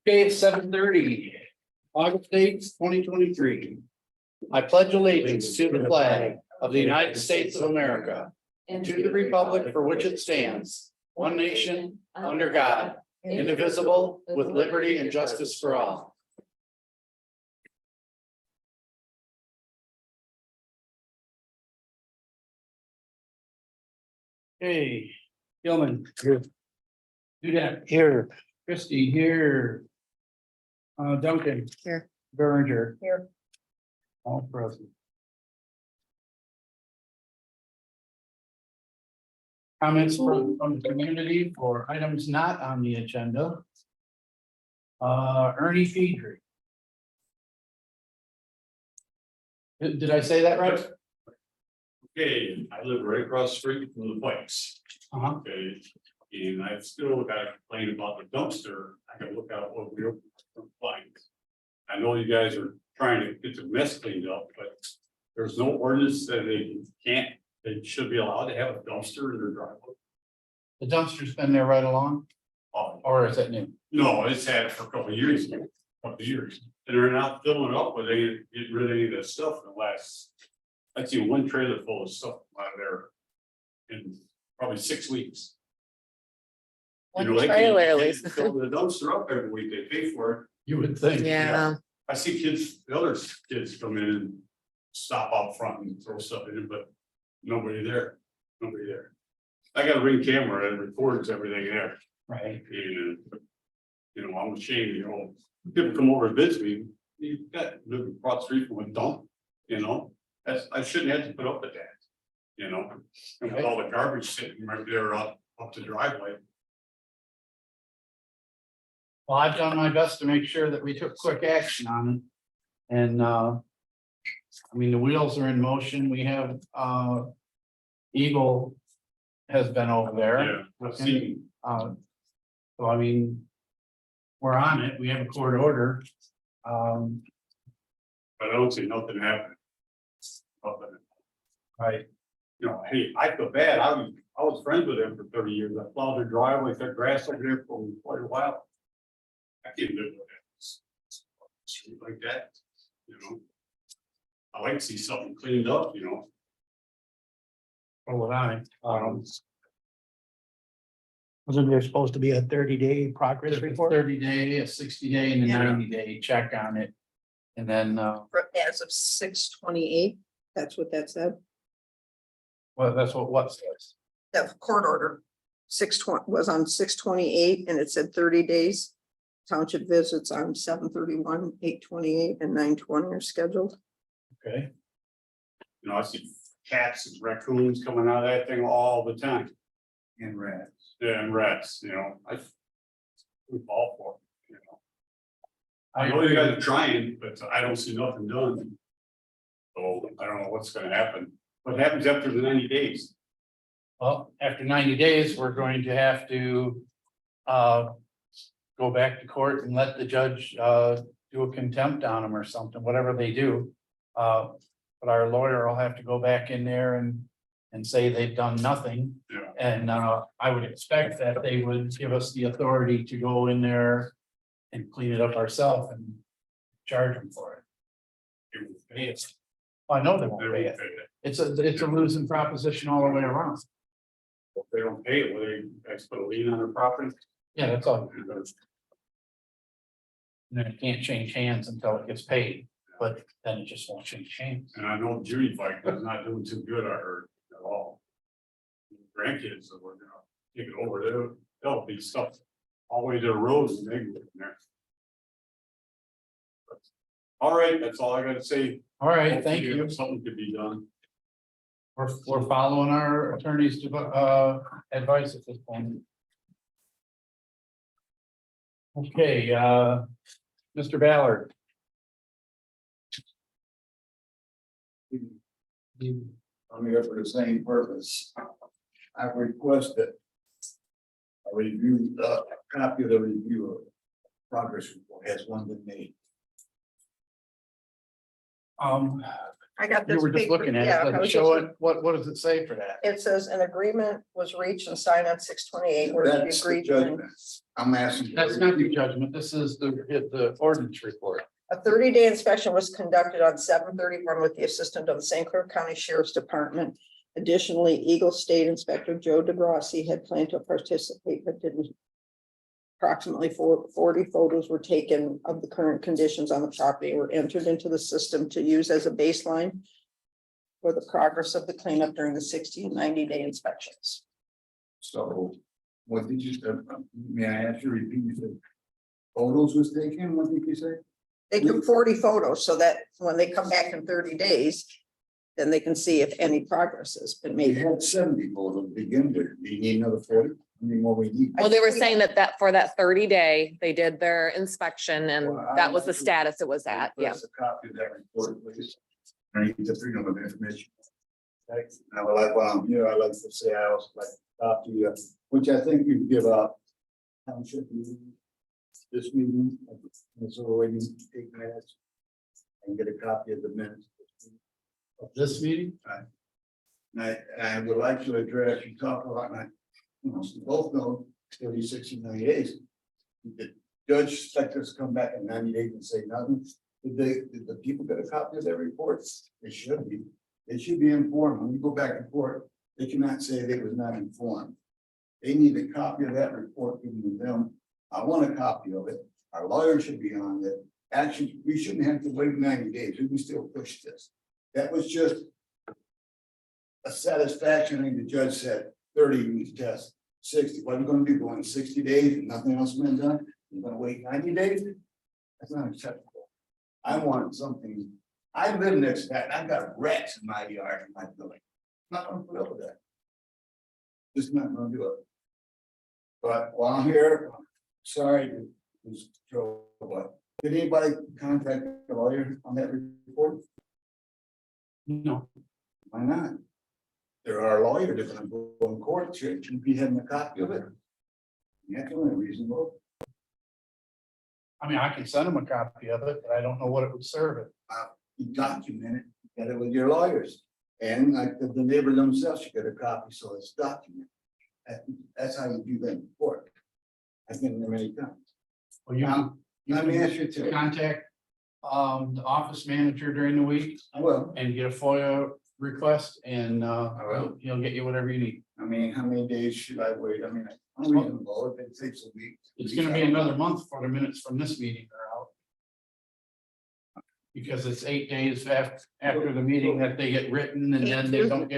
Okay, it's 7:30, August 8th, 2023. I pledge allegiance to the flag of the United States of America and to the republic for which it stands, one nation, under God, indivisible, with liberty and justice for all. Hey, Gilman. Here. Dudek. Here. Christie here. Duncan. Here. Berenger. Here. All present. Comments from the community for items not on the agenda. Ernie Feedry. Did I say that right? Okay, I live right across the street from the bikes. Uh-huh. Okay, and I still gotta complain about the dumpster. I gotta look out what we're finding. I know you guys are trying to get the mess cleaned up, but there's no ordinance that they should be allowed to have a dumpster in their driveway. The dumpster's been there right along, Oh, or is it new? no, it's had it for a couple of years, and they're not filling it up, but they get rid of any of that stuff in the last. I've seen one trailer full of stuff out of there in probably 6 weeks. One You know, they trailer can't at least. fill the dumpster up every week, they pay for it. You would think. Yeah, I see kids, the other kids come in and stop out front and throw stuff in it, but nobody there, nobody there. I got a ring camera that records everything there, Right. and, you know, I'm ashamed, you know, people come over and visit me, you've got living across the street from a dump, you know, I shouldn't have to put up with that, you know, and with all the garbage sitting right there up the driveway. Well, I've done my best to make sure that we took quick action on it. And I mean, the wheels are in motion. We have Eagle has been over there. Yeah, I've seen, So I mean, we're on it. We have a court order. but I don't see nothing happening. Nothing. Right. You know, hey, I feel bad, I was friends with them for 30 years, I plowed their driveway, cut grass over there for quite a while. I can't live with that. Street like that, you know. I like to see something cleaned up, you know. Well, Wasn't there supposed to be a 30-day progress report? 30-day, a 60-day and a Yeah. 90-day check on it. And then as of 6/28, that's what that said. well, that's what says. That court order, 6/20 was on 6/28 and it said 30 days. Township visits on 7/31, 8/28 and 9/20 are scheduled. Okay. You know, I see cats and raccoons coming out of that thing all the time. And rats. Yeah, and rats, you know, we fall for it, you know. I know you guys are trying, but I don't see nothing done. So I don't know what's gonna happen. What happens after the 90 days? Well, after 90 days, we're going to have to go back to court and let the judge do a contempt on them or something, whatever they do. But our lawyer will have to go back in there and say they've done nothing. Yeah. And I would expect that they would give us the authority to go in there and clean it up ourselves and charge them for it. It will pay us. I know they They won't won't pay pay it. it. It's a losing proposition all the way around. If they don't pay it, will they guys put a lien on their property? Yeah, that's all. And then it can't change hands until it gets paid, but then it just won't change hands. And I know Judy Bike is not doing too good, I heard, at all. Grandkids that were gonna take it over, they'll be stuff all the way to the roads and they go in there. But, all right, that's all I gotta say. All right, thank Hopefully, you. something could be done. We're following our attorney's advice at this point. Okay, Mr. Ballard. I'm here for the same purpose. I requested a review, a copy of the review of progress report. Has one been made? I got this. You were just paper. looking at Yeah, it, I does it was show just- it, what does it say for that? It says an agreement was reached and signed on 6/28. where we That's the agreed to judgment. I'm asking. That's not the judgment, this is the ordinance report. a 30-day inspection was conducted on 7/31 with the assistant of the St. Clair County Sheriff's Department. Additionally, Eagle State Inspector Joe DeGrassi had planned to participate, but didn't. Approximately 40 photos were taken of the current conditions on the property, were entered into the system to use as a baseline for the progress of the cleanup during the 60 and 90-day inspections. So, what did you say? May I ask you to repeat? You said photos was taken, what did you say? They took 40 photos so that when they come back in 30 days, then they can see if any progress has been We made. had 70 photos to begin with. Do you need another 40? How many more we need? Well, they were saying that for that 30-day, they did their inspection and Well, that was the status it was at, yeah. Request a copy of that report, please. I need the freedom of information. Thanks. I would like, while I'm here, I'd like to say I also like a copy of, which I think you give out. Township meeting, this meeting, it's already 8 minutes. And get a copy of the minutes. Of this meeting? And I would like to address, you talk about, and I, you know, we both know 30, 60, 90 days. The judge expect us to come back in 90 days and say nothing. Did the people get a copy of their reports? They should be. They should be informed. When we go back and forth, they cannot say they was not informed. They need a copy of that report given to them. I want a copy of it. Our lawyer should be on it. Actually, we shouldn't have to wait 90 days. We can still push this. That was just a satisfaction. I think the judge said 30 weeks test, 60. What are you gonna do? Go in 60 days and nothing else been done? You're gonna wait 90 days? That's not acceptable. I want something. I live next to that. And I've got rats in my yard in my building. Not gonna put up with that. Just not gonna do it. But while I'm here, sorry, Mr. Joe, but did anybody contact the lawyer on that report? No, Why not? There are lawyers that are gonna go in court, should be having a copy of it. That's only reasonable. I mean, I can send them a copy of it, but I don't know what it would serve it. You document it, get it with your lawyers. And like the neighbor themselves, you get a copy, so it's documented. That's how you do that in court. I've been there many times. Well, you Now, let me ask you to to, contact the office manager during the week well, and get a FOIA request and will. he'll get you whatever you need. I mean, how many days should I wait? I mean, I'm reasonable, if it takes a week. It's gonna be another month for the minutes from this meeting are out. Because it's 8 days after the meeting that they get written and then they don't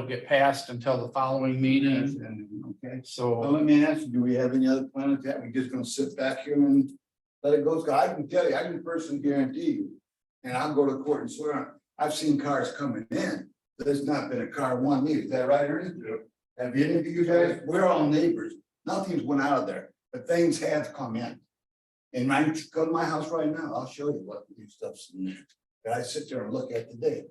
get passed until the following meeting. Okay, well, So let me ask you, do we have any other plan of that? We just gonna sit back here and let it go? 'Cause I can tell you, I can personally guarantee you. And I'll go to court and swear on, it. I've seen cars coming in. There's not been a car one either. Is that right, Ernie? Have any of you guys, we're all neighbors. Nothing's went out of there, but things have come in. And I go to my house right now, I'll show you what new stuff's in there. That I sit there and look at today.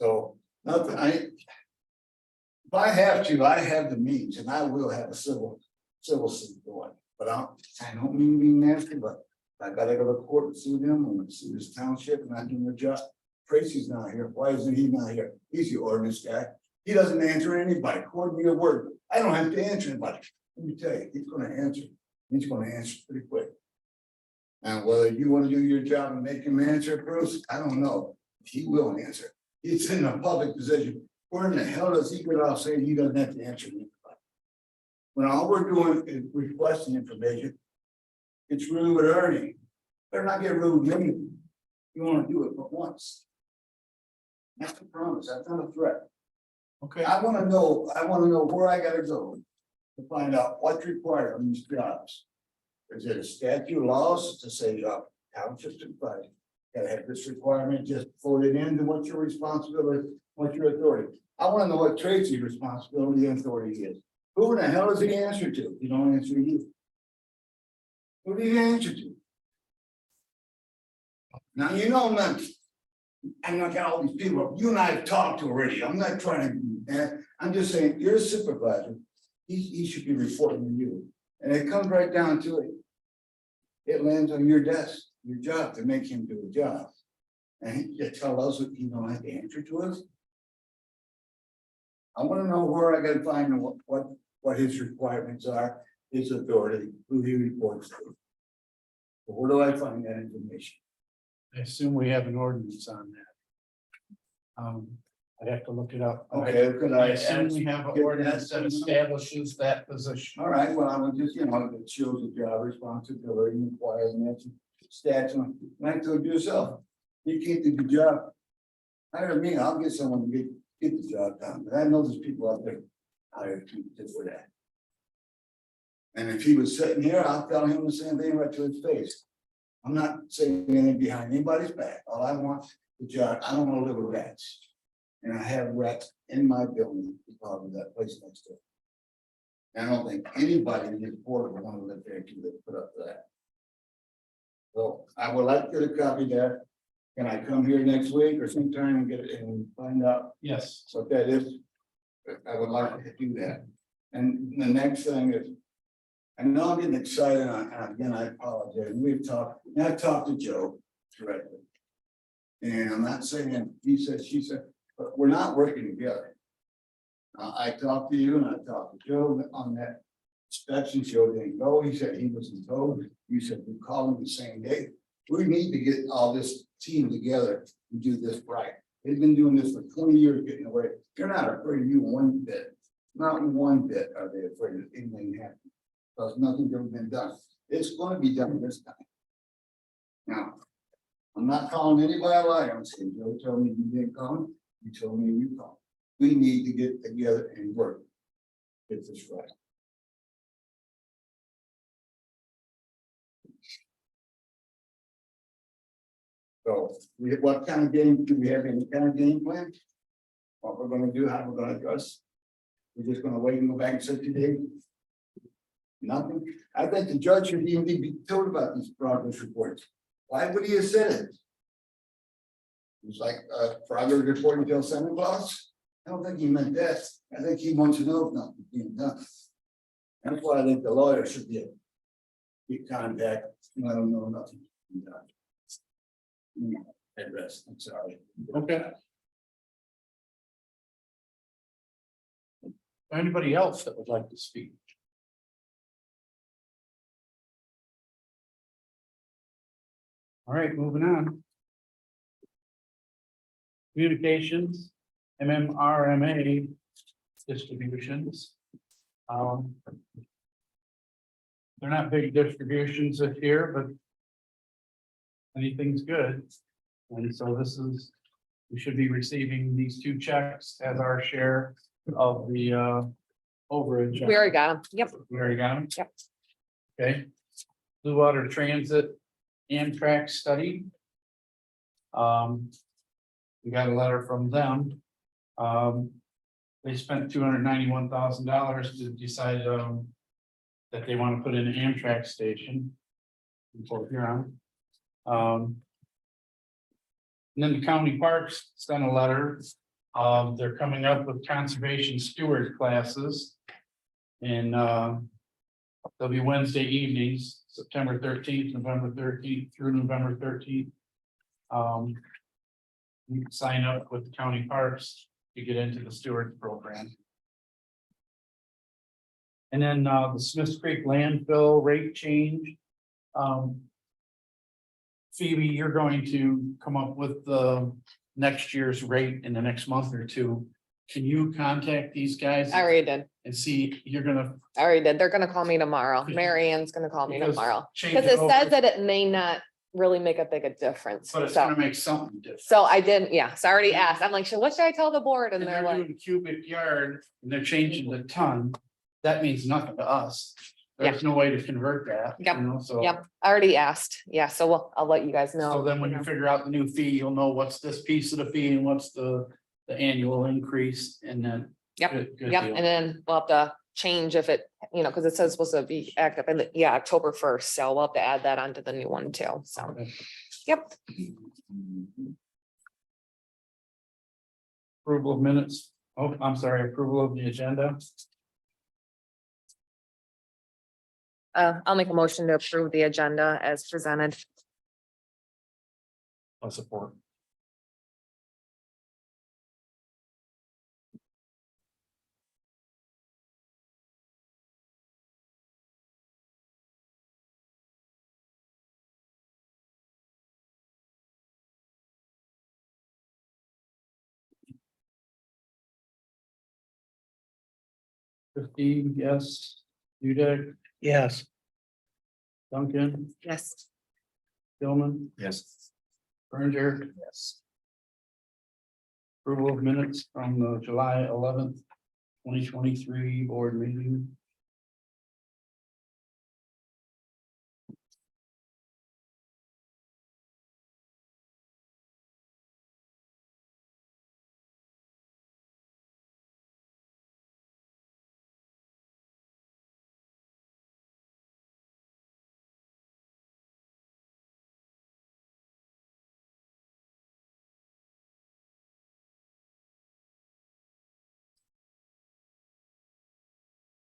So, nothing, if I have to, I have the means and I will have a civil suit going. But I don't mean being nasty, but I gotta go to court and sue them, I'm gonna sue this township and I do my job. Tracy's not here. Why isn't he not here? He's the ordinance guy. He doesn't answer anybody. According to your word, I don't have to answer anybody. Let me tell you, he's gonna answer. He's gonna answer pretty quick. And whether you wanna do your job and make him answer, Bruce, I don't know. He will answer. He's in a public position. Where in the hell does he get off saying he doesn't have to answer anybody? When all we're doing is requesting information, it's rude with Ernie. Better not get rude with me. You wanna do it but once. That's a promise. That's not a threat. okay, I wanna know where I gotta go to find out what's required on these jobs. Is it a statute laws to say, township supervisor? Gotta have this requirement just voted into what's your responsibility, what's your authority? I wanna know what Tracy's responsibility and authority is. Who in the hell does he answer to? He don't answer you. Who do you answer to? Now, you know, I'm not got all these people, you and I have talked already, I'm not trying to, I'm just saying, you're a supervisor. He should be reporting to you, and it comes right down to it. It lands on your desk, your job to make him do a job. And you tell us that you don't have the answer to us? I wanna know where I gotta find what his requirements are, his authority, who he reports to. So where do I find that information? I assume we have an ordinance on that. I'd have to look it up. Okay, could I I assume ask? we have an get ordinance that that? establishes that position. All right, well, I would just, it shows the job responsibility, requirements, stats, and I told you yourself, you can't do the job. Hire me, I'll get someone to get the job done, but I know there's people out there hired to just for that. And if he was sitting here, I'll tell him the same thing right to his face. I'm not saying anything behind anybody's back, all I want the job, I don't wanna live with rats. And I have rats in my building because of that place next door. And I don't think anybody in this board would want to live there to put up to that. So I would like to get a copy of that. Can I come here next week or sometime and get it and find out Yes, what that is? I would like to do that. And the next thing is, I know I'm getting excited, and again, I apologize. We've talked, and I've talked to Joe directly. And I'm not saying he said, she said, but we're not working together. I talked to you and I talked to Joe on that inspection. Joe didn't go. He said he wasn't told. You said we call him the same day. We need to get all this team together and do this right. They've been doing this for 20 years, getting away. They're not afraid of you one bit. Not one bit are they afraid of anything happening. Because nothing's ever been done. It's going to be done this time. Now, I'm not calling anybody a liar. I'm saying, Joe told me you didn't call. You told me you called. We need to get together and work. Get this right. So, what kind of game, do we have any kind of game plan? What we're gonna do, how we're gonna address? We're just gonna wait and go back in 60 days? Nothing. I think the judge should even be told about these progress reports. Why would he have said it? It's like progress report until Santa Claus. I don't think he meant that. I think he wants to know if nothing's being done. That's why I think the lawyer should be contact. I don't know nothing. Address. I'm sorry. okay. Anybody else that would like to speak? All right, moving on. Communications, MMRMA distributions. They're not big distributions this year, but anything's good. And so this is, we should be receiving these 2 checks as our share of the overage. We already got them. Yep. We already got them? Yep. Okay. Blue Water Transit Amtrak study. We got a letter from them. They spent $291,000 to decide that they want to put in an Amtrak station in Fort Huron. And then the county parks sent a letter. They're coming up with conservation steward classes. And they'll be Wednesday evenings, September 13th, November 13th through November 13th. You can sign up with the county parks to get into the steward program. And then the Smiths Creek landfill rate change. Phoebe, you're going to come up with the next year's rate in the next month or 2. Can you contact these guys I already did. and see, you're gonna I already did. They're gonna call me tomorrow. Mary Ann's gonna call me Because tomorrow. change Because it it over. says that it may not really make a big a difference. But it's So, gonna make something different. so I did, yeah, so I already asked. I'm like, what should I tell the board? And And they're they're like, doing cubic yard and they're changing the ton. That means nothing to us. There's no way to convert that. Yep, You know, so. yep, I already asked. Yeah, so I'll let you guys know. So then when you figure out the new fee, you'll know what's this piece of the fee and what's the annual increase and then. Yep, good Yep, deal. and then we'll have to change if it, because it says supposed to be active, and yeah, October 1st, so we'll have to add that onto the new one too, so, Okay. yep. Approval of minutes. Oh, I'm sorry, approval of the agenda. I'll make a motion to approve the agenda as presented. I'll support. Christie, yes. Dudek, Yes. Duncan, Yes. Gilman, Yes. Bringer. Yes. Approval of minutes from the July 11th, 2023 board meeting.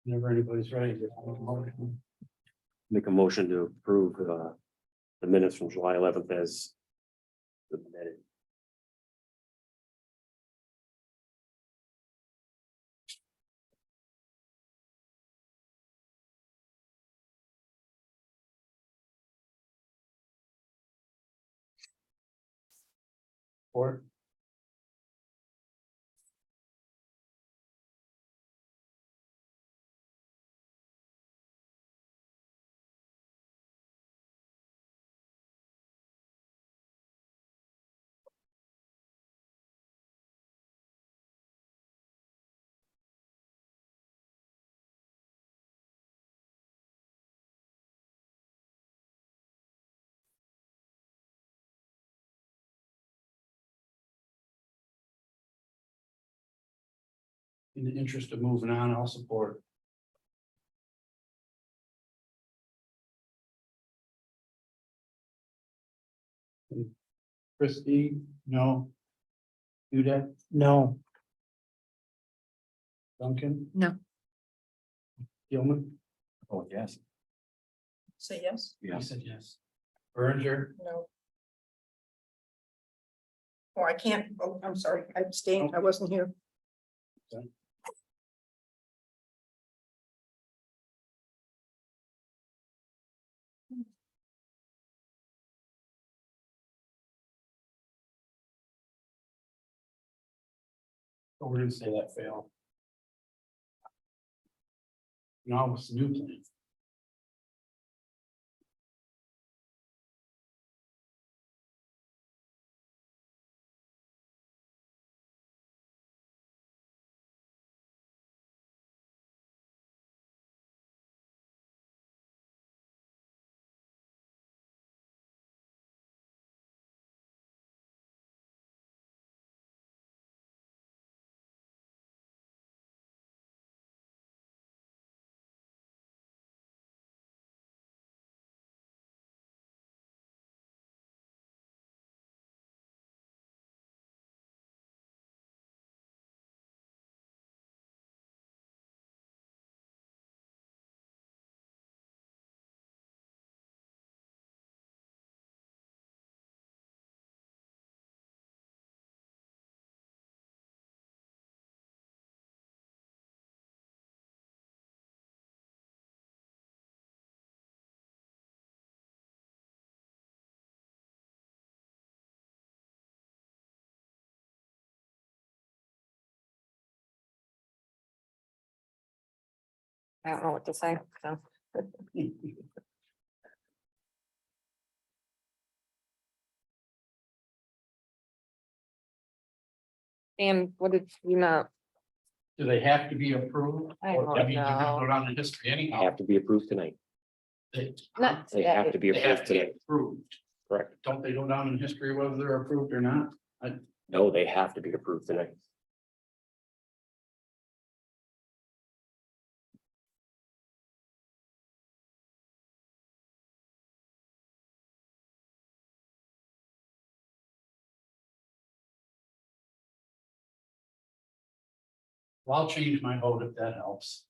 Whenever anybody's ready. Make a motion to approve the minutes from July 11th as submitted. Or in the interest of moving on, I'll support. Christie, no. Dudek, No. Duncan, No. Gilman, Oh, yes. Say yes? Yeah. he said yes. Bringer, No. Oh, I can't, oh, I'm sorry, I abstained, I wasn't here. oh, we're gonna say that failed. Now it's the new plan. I don't know what to say, so. And what did you not? Do they have to be approved? I Or, don't mean, you're gonna know. go down in history anyhow. Have to be approved tonight. They Not They have to today. be they have approved to be tonight. approved. Correct. Don't they go down in history whether they're approved or not? No, they have to be approved tonight. Well, I'll change my vote if that helps.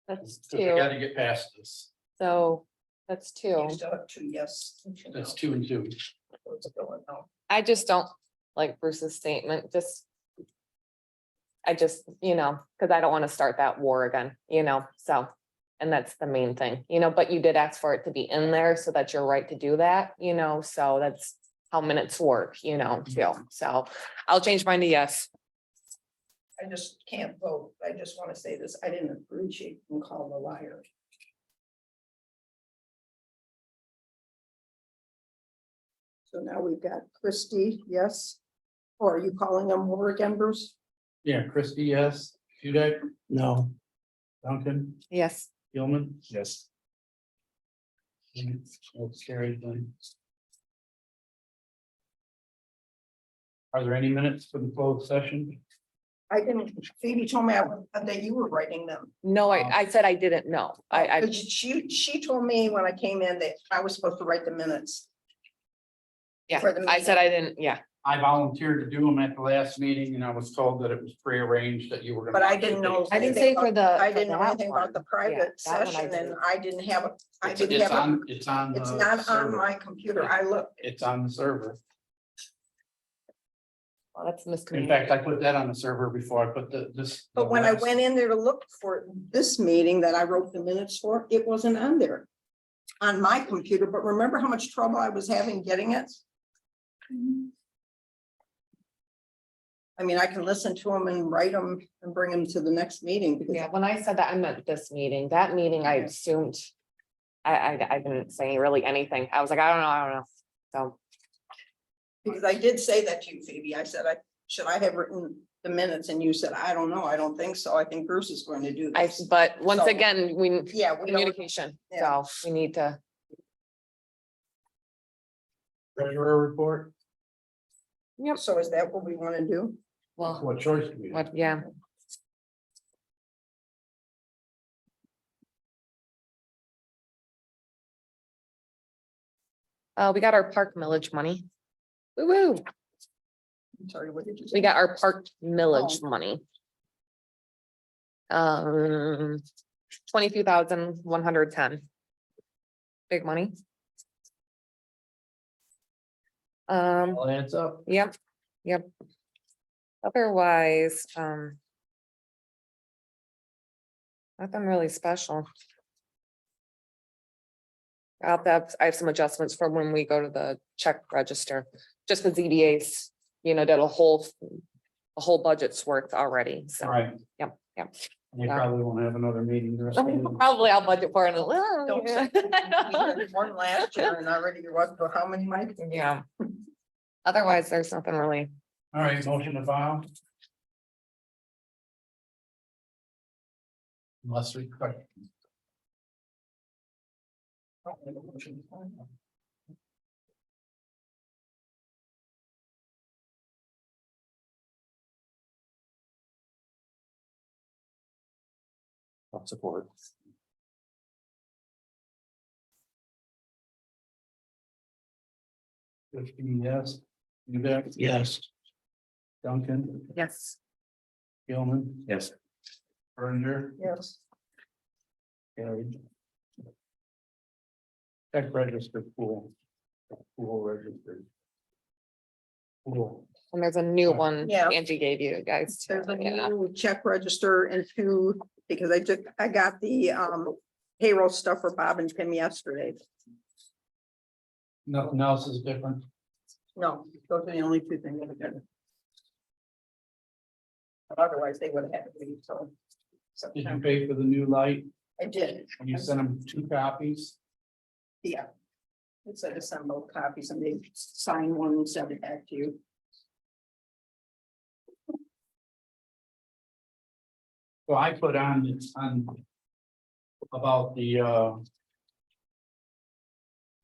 That's Because I two, gotta get past this. so that's two. You still have two yes. That's 2 and 2. What's going on? I just don't like Bruce's statement, just. I just, because I don't want to start that war again, so. And that's the main thing, but you did ask for it to be in there, so that's your right to do that, so that's how minutes work, too. So I'll change mine to yes. I just can't vote. I just want to say this. I didn't appreciate being called a liar. So now we've got Christie, yes. Or are you calling them over again, Bruce? Yeah, Christie, yes. Hudak? No. Duncan? Yes, Gilman? Yes. That's carried then. Are there any minutes for the closed session? I didn't, Phoebe told me that you were writing them. no, I said I didn't know. I, But she told me when I came in that I was supposed to write the minutes. yeah, for the I said meeting. I didn't, yeah. I volunteered to do them at the last meeting and I was told that it was prearranged that you were gonna. But I didn't know. I didn't anything say for about- the. I for didn't know that anything about the one. private that one I session and didn't. I didn't have a, I It's didn't have a, on, it's on. it's the not on server. my computer. I looked. It's on the server. Well, that's In miscommunication. fact, I put that on the server before I put this. But when I went in there to look for this meeting that I wrote the minutes for, it wasn't on there. On my computer, but remember how much trouble I was having getting it? I mean, I can listen to them and write them and bring them to the next meeting because Yeah, when I said that, I meant this meeting. That meeting, I assumed. I didn't say really anything. I was like, I don't know. So, because I did say that to you, Phoebe. I said, should I have written the minutes? And you said, I don't know. I don't think so. I think Bruce is going to do this. but once So- again, we, Yeah, we don't, communication, Yeah. so we need to. Treasurer report, Yep. so is that what we want to do? Well, what choice do we have? what, yeah. We got our park millage money. Woo woo. I'm sorry, what did you say? We got our park millage Oh. money. 22,110. Big money. All adds up. Yep. Otherwise, nothing really special. I have some adjustments for when we go to the check register, just the ZDAs, did a whole budget's worth already, so. Right. Yep. They Yeah. probably won't have another meeting. the rest of the week. Probably I'll budget for it. Don't say- We had one last year and already you're up to how many, Mike? Yeah. Otherwise, there's nothing really. All right, motion to file. Unless we. I'll support. Christine, yes. Hudak? Yes. Duncan, Yes. Gilman, Yes. Berger, Yes. carried. Check register pool. Pool register. Pool. And there's a new one Yeah. Angie gave you guys. too, There's a yeah. new check register and two, because I got the payroll stuff for Bob and Tim yesterday. Nothing else is different. No, those are the only two things that are good. Otherwise, they would have had to be, so. Did you pay for the new light? I did, And you sent them 2 copies? yeah. It's a assembled copies and they sign one and send it back to you. So I put on about the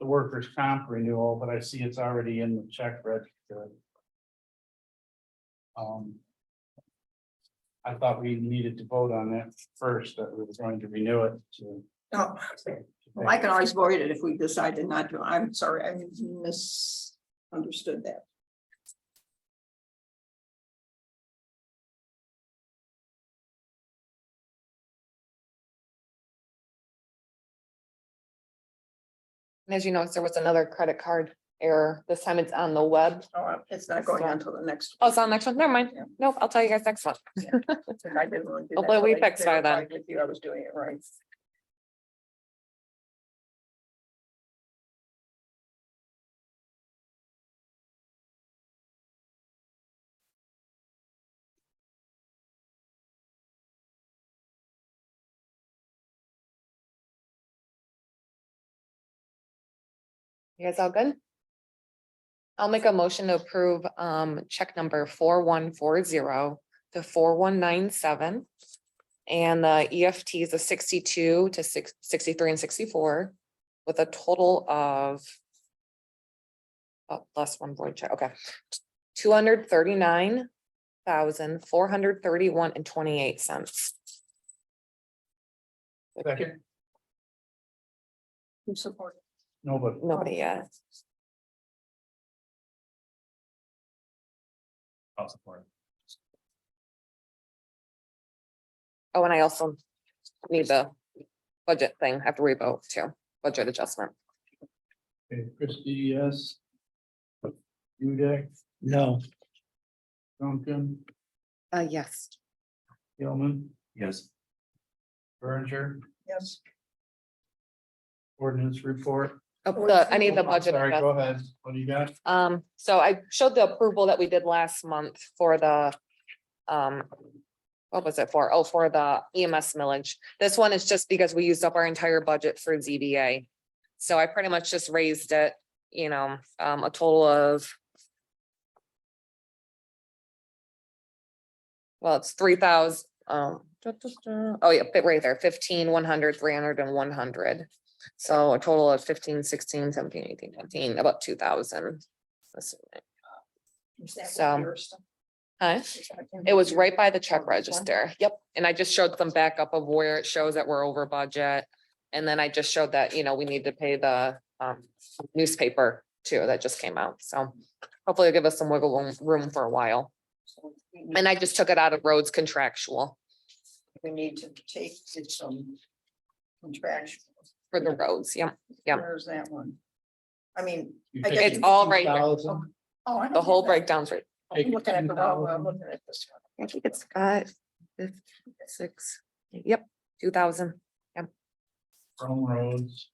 workers' comp renewal, but I see it's already in the check register. I thought we needed to vote on that first, that we were going to renew it to. Oh, well, I can always void it if we decided not to. I'm sorry, I misunderstood that. And as you notice, there was another credit card error. This time it's on the web. Oh, it's not going on till the next. Oh, it's on the next one. Never mind. Yeah. Nope, I'll tell you guys next one. I didn't want to do that, Hopefully we so I fixed by then. verified with you I was doing it right. You guys all good? I'll make a motion to approve check number 4140 to 4197. And the EFTs of 62 to 63 and 64 with a total of. Oh, plus one void check, okay. 239,431.28. Second, Who supported? nobody. Nobody yet. I'll support it. Oh, and I also need the budget thing after we vote too, budget adjustment. Okay, Christie, yes. Dudek? No. Duncan, Yes. Gilman, Yes. Berenger, Yes. ordinance report. Oh, I need the Oh, I'm budget. Sorry, adjustment. go ahead. What do you got? So I showed the approval that we did last month for the, what was it for? Oh, for the EMS millage. This one is just because we used up our entire budget for ZBA. So I pretty much just raised it, you know, a total of. Well, it's 3,000, oh yeah, right there, 15, 100, 300 and 100. So a total of 15, 16, 17, 18, 19, about 2,000. So- Huh? It was right by the check register. Yep. And I just showed some backup of where it shows that we're over budget. And then I just showed that, you know, we need to pay the newspaper too, that just came out. So hopefully it'll give us some wiggle room for a while. And I just took it out of roads contractual We need to take some contraction. for the roads. Yeah. Yeah. Where's that one? I mean. You I take guess It's all right here. 2,000, Oh, I The don't whole have that. breakdown's right. I'm looking at the wrong one. I'm looking at this one. I think it's got 6. Yep, 2,000. from roads.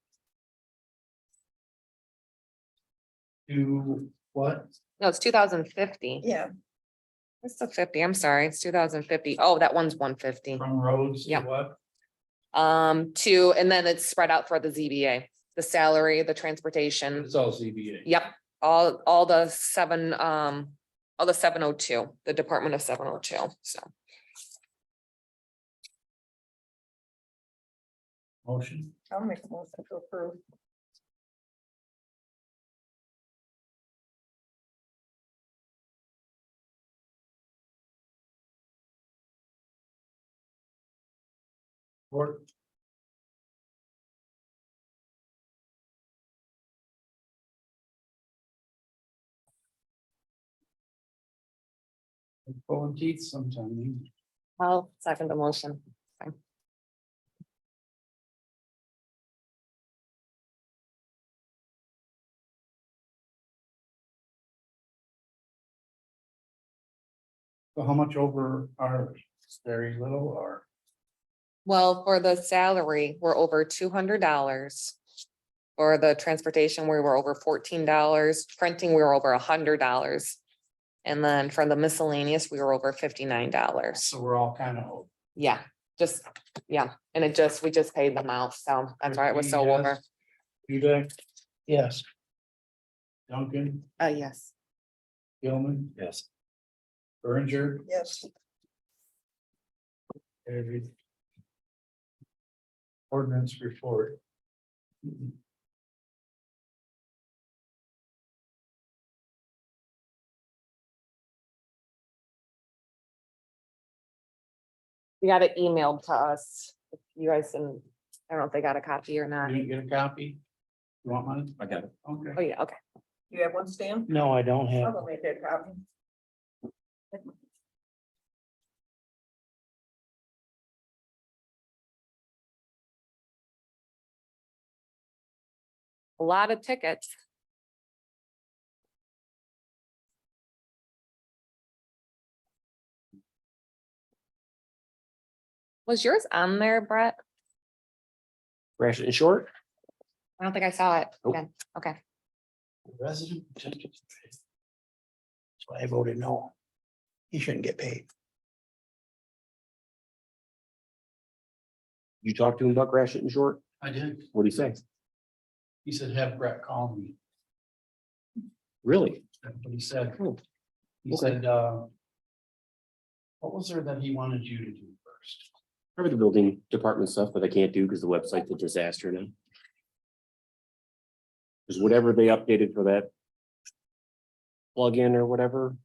To what? No, it's 2,050. Yeah, It's the 50. I'm sorry. It's 2,050. Oh, that one's 150. From roads to Yep. what? And then it's spread out for the ZBA, the salary, the transportation. It's all ZBA. Yep, all the 702, the Department of 702, so. Motion, I'll make a motion to approve. or pulling teeth sometime. I'll second the motion. Fine. So how much over are very little or? Well, for the salary, we're over $200. For the transportation, we were over $14, printing, we were over $100. And then for the miscellaneous, we were over $59. So we're all kind of. Yeah, just, yeah, and we just paid them out, so that's why it was so over. Dudek? Yes. Duncan, Yes. Gilman, Yes. Berenger, Yes, every. Ordinance report. We got it emailed to us. If you guys didn't, I don't know if they got a copy or not. You didn't get a copy? You want mine? I got it. Okay. Oh, yeah, okay. you have one, Stan? No, I don't I'll go make that copy. A lot of tickets. Was yours on there, Brett? Rash and short? I don't think I saw it. Nope. Okay, okay. Resident. That's why I voted no. He shouldn't get paid. You talked to him about Gratiot and short? I did. What do you say? He said, have Brett call me. Really? That's what he said. Oh, He okay. said, what was there that he wanted you to do first? Probably the building department stuff, but I can't do because the website's a disaster now. Because whatever they updated for that plugin or whatever,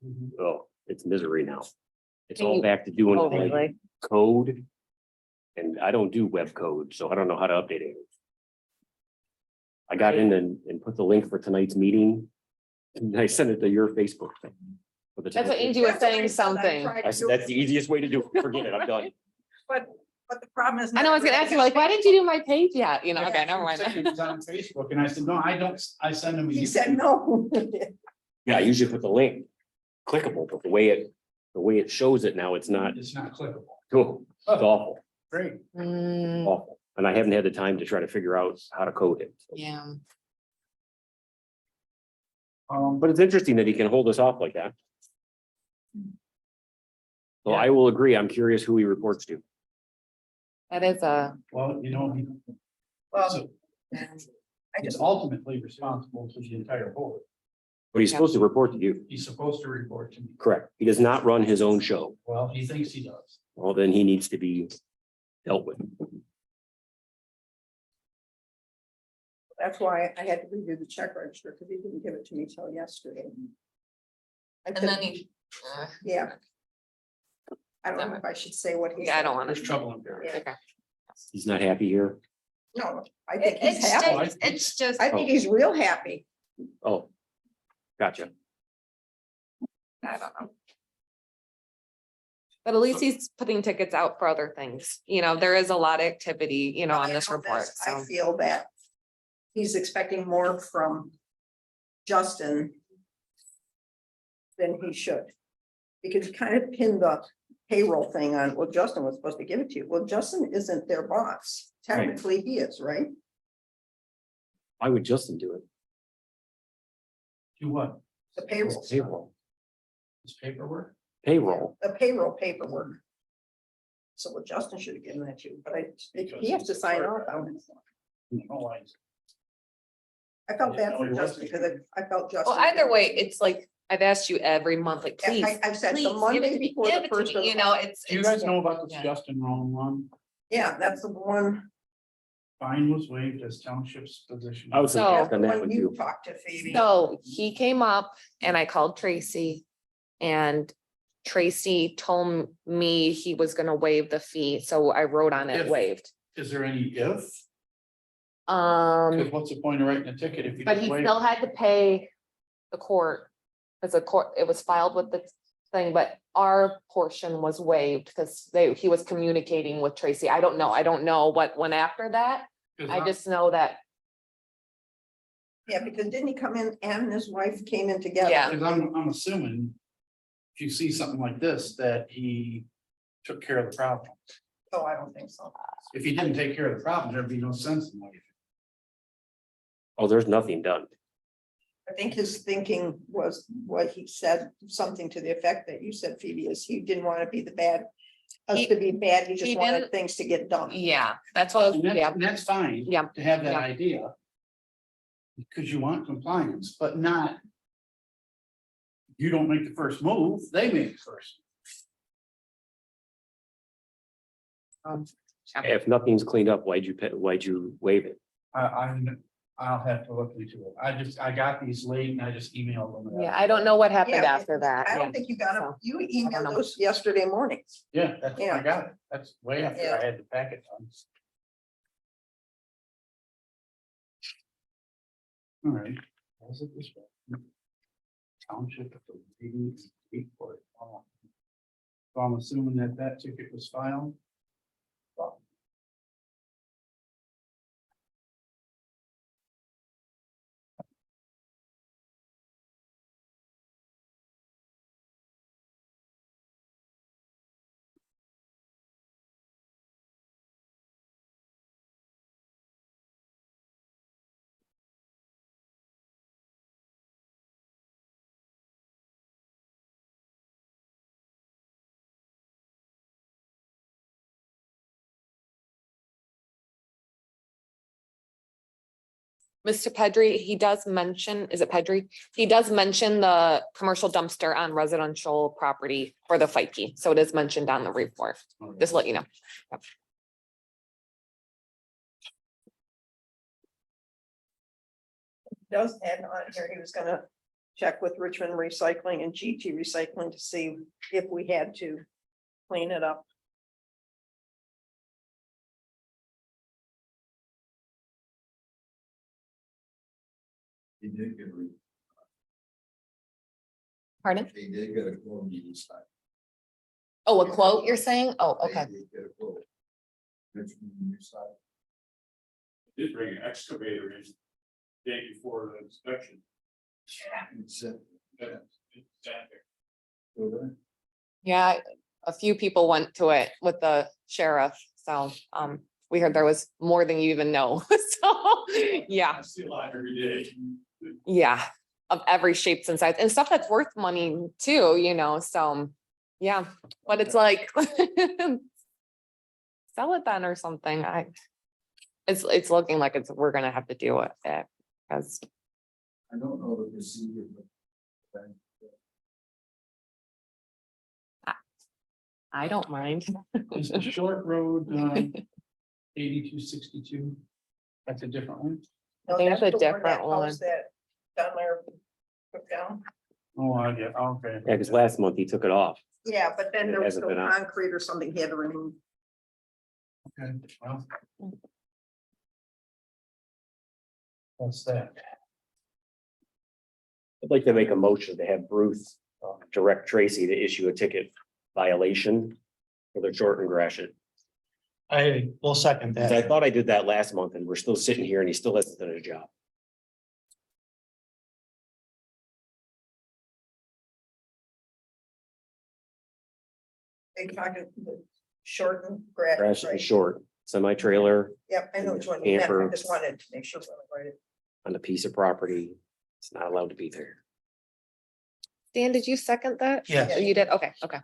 oh, it's misery now. It's all back to doing Oh, like really? code. And I don't do web code, so I don't know how to update it. I got in and put the link for tonight's meeting. And I sent it to your Facebook thing. That's what Angie was saying something. I said, that's the easiest way to do it. Forget it, I'm done. But the problem is. I know, I was gonna ask you, like, why didn't you do my page yet? You know, okay, never He said mind. It was on Facebook, and I said, no, I don't, I send him. He said no. Yeah, I usually put the link clickable, but the way it shows it now, it's not, It's not clickable. oh, it's awful, Great. Mm, awful. And I haven't had the time to try to figure out how to code it. yeah. But it's interesting that he can hold us off like that. So I will agree. I'm curious who he reports to. That is a, Well, you know, Well, so I he's just, ultimately responsible to the entire board. But he's supposed to report to you. He's supposed to report to me. Correct. He does not run his own show. Well, he thinks he does. Well, then he needs to be dealt with. that's why I had to redo the check register, because he didn't give it to me till yesterday. and then he, Yeah. I don't know if I should say what he. yeah, I don't There's wanna. trouble in there. Yeah. Okay. He's not happy here. No, I think he's happy. It's just, I think he's real happy. Oh, gotcha. I don't know. But at least he's putting tickets out for other things. You know, there is a lot of activity, you know, on this report, I so. feel that he's expecting more from Justin than he should. Because he kind of pinned the payroll thing on, well, Justin was supposed to give it to you. Well, Justin isn't their boss. Technically, he is, right? Why would Justin do it? Do what? The payroll, It's Payroll, His paperwork? payroll. the payroll paperwork. So well, Justin should have given that to you, but he has to sign off on it. Oh, I felt bad for Justin because I felt Justin. Well, either way, it's like, I've asked you every month, like, Yeah, please. I've said please the give it Monday to me, before give the it to first me, of you the know, month. it's. Do you it's- guys know about this yeah. Justin Rowan one? Yeah, that's the one. Fine was waived as township's position. I was So- gonna That's ask the on that one one you too. talked to Phoebe. So he came up and I called Tracy. And Tracy told me he was gonna waive the fee, so I wrote on it If- waived. Is there any if? Because what's the point of writing a ticket if you But just he waive? still had to pay the court. As a court, it was filed with the thing, but our portion was waived because he was communicating with Tracy. I don't know what went after that. I just know that, Yeah, because didn't he come in and his wife came in together? Yeah. Because I'm assuming. If you see something like this, that he took care of the problem. Oh, I don't think so. If he didn't take care of the problem, there'd be no sense in waiving. Oh, there's nothing done. I think his thinking was what he said, something to the effect that you said, Phoebe, is he didn't want to be the bad. Us He- to be bad, he just he wanted didn't- things to get done. yeah, that's what, yeah, And that's fine. Yeah. To have that Yeah. idea. Because you want compliance, but not. You don't make the first move, they make the first. If nothing's cleaned up, why'd you waive it? I'll have to look into it. I got these late and I just emailed them. yeah, I don't know what happened Yeah, after that. I yeah. don't think you got them. So, You know. emailed those yesterday morning. Yeah, that's, Yeah. I got it. That's way after Yeah. I had the packet done. All right. Was it this way? Township of the meetings, report. So I'm assuming that ticket was filed. Mr. Pedri, he does mention, is it Pedri? He does mention the commercial dumpster on residential property for the fight key. So it is mentioned on the report. Just to let you know. Yep. Does add on here, he was gonna check with Richmond Recycling and GT Recycling to see if we had to clean it up. He did get a, Pardon? he did get a quote. He decided. Oh, a quote you're saying? Oh, okay. He did get a quote. Richmond Recycling. Did bring an excavator in day before the inspection. It's, uh, Yeah, a few people went to it with the sheriff. So, we heard there was more than you even know. So, yeah. I see a lot every day. Yeah, of every shapes and size and stuff that's worth money too, you know, so, yeah, but it's like. Sell it then or something, it's looking like we're gonna have to deal with it, because. I don't know the procedure, but. I don't mind. Is the short road, 8262? That's a different one? No, think it's that's a the different that one. house That down there took down. Oh, I get, okay. Yeah, because last month he took it off. Yeah, but then It there was hasn't no been out. concrete or something he had to remove. Okay, well. What's that? I'd like to make a motion to have Bruce direct Tracy to issue a ticket violation for the short and gratiot. I will second 'Cause I thought I did that last month and we're still sitting here and he still hasn't done his job. They talking the short and grass, Gratiot right? and short, semi-trailer Yep, I know which one you meant. I Camper. just wanted to make sure. we're right. on a piece of property. It's not allowed to be there. Dan, did you second that? Yes. Oh, you did, okay, okay.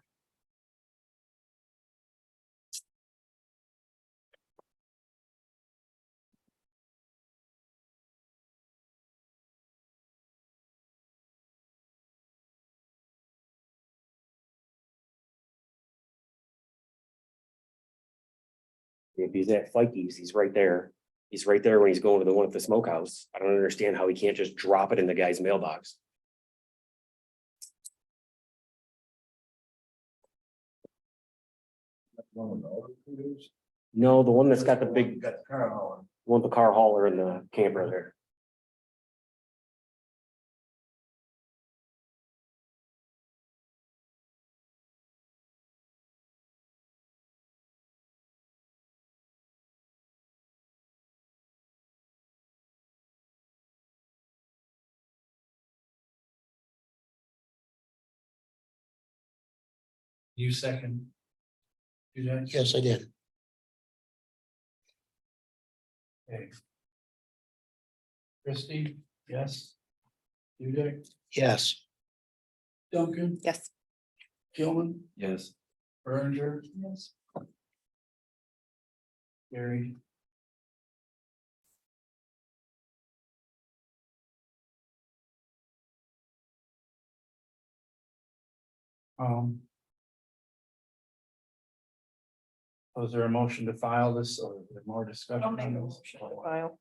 If he's at Fikey's, he's right there. He's right there when he's going to the one at the smokehouse. I don't understand how he can't just drop it in the guy's mailbox. No, the one that's got the big, Got the car on. one with the car hauler and the camper there. You second. Do that? Yes, I did. Okay. Christie, yes. Dudek? Yes. Duncan, Yes. Gilman, Yes. Berenger. Yes. Gary. Was there a motion to file this or is there more discussion? I'll make a on this? motion to file.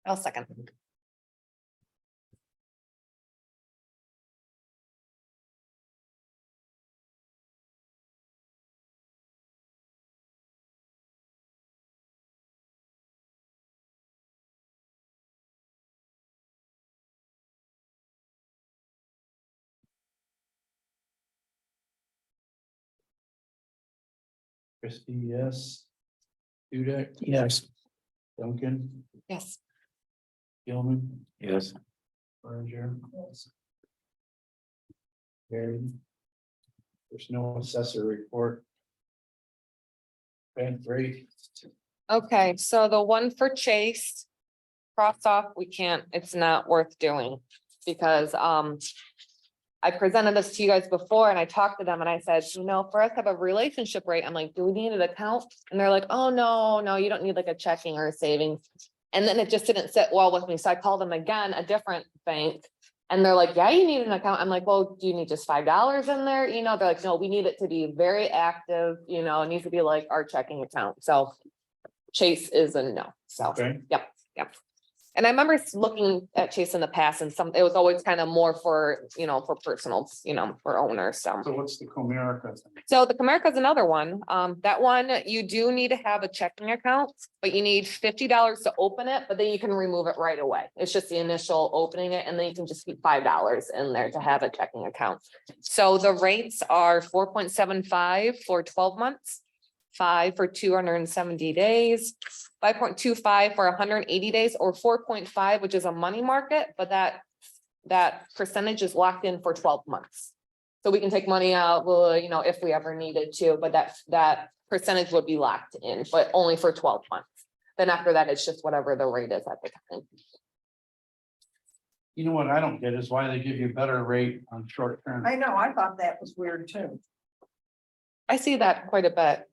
I'll second. Christie, yes. Dudek? Yes. Duncan, Yes. Gilman, Yes. Berenger. Yes. Gary. There's no assessor report. Okay, great. Okay, so the one for Chase. Cross off, we can't, it's not worth doing, because, I presented this to you guys before and I talked to them and I said, for us to have a relationship rate, I'm like, do we need an account? And they're like, oh, no, you don't need like a checking or a savings. And then it just didn't sit well with me. So I called them again, a different bank. And they're like, yeah, you need an account. I'm like, well, do you need just $5 in there? They're like, no, we need it to be very active, it needs to be like our checking account. So Chase is a no. So, Okay. yep. And I remember looking at Chase in the past and it was always kind of more for, for personal, for owners. So what's the Comerica thing? so the Comerica is another one. That one, you do need to have a checking account, but you need $50 to open it, but then you can remove it right away. It's just the initial opening it, and then you can just keep $5 in there to have a checking account. So the rates are 4.75 for 12 months, 5 for 270 days, 5.25 for 180 days, or 4.5, which is a money market, but that percentage is locked in for 12 months. So we can take money out, well, if we ever needed to, but that percentage would be locked in, but only for 12 months. Then after that, it's just whatever the rate is at the time. You know what I don't get is why they give you a better rate on short term. I know, I thought that was weird too. I see that quite a bit.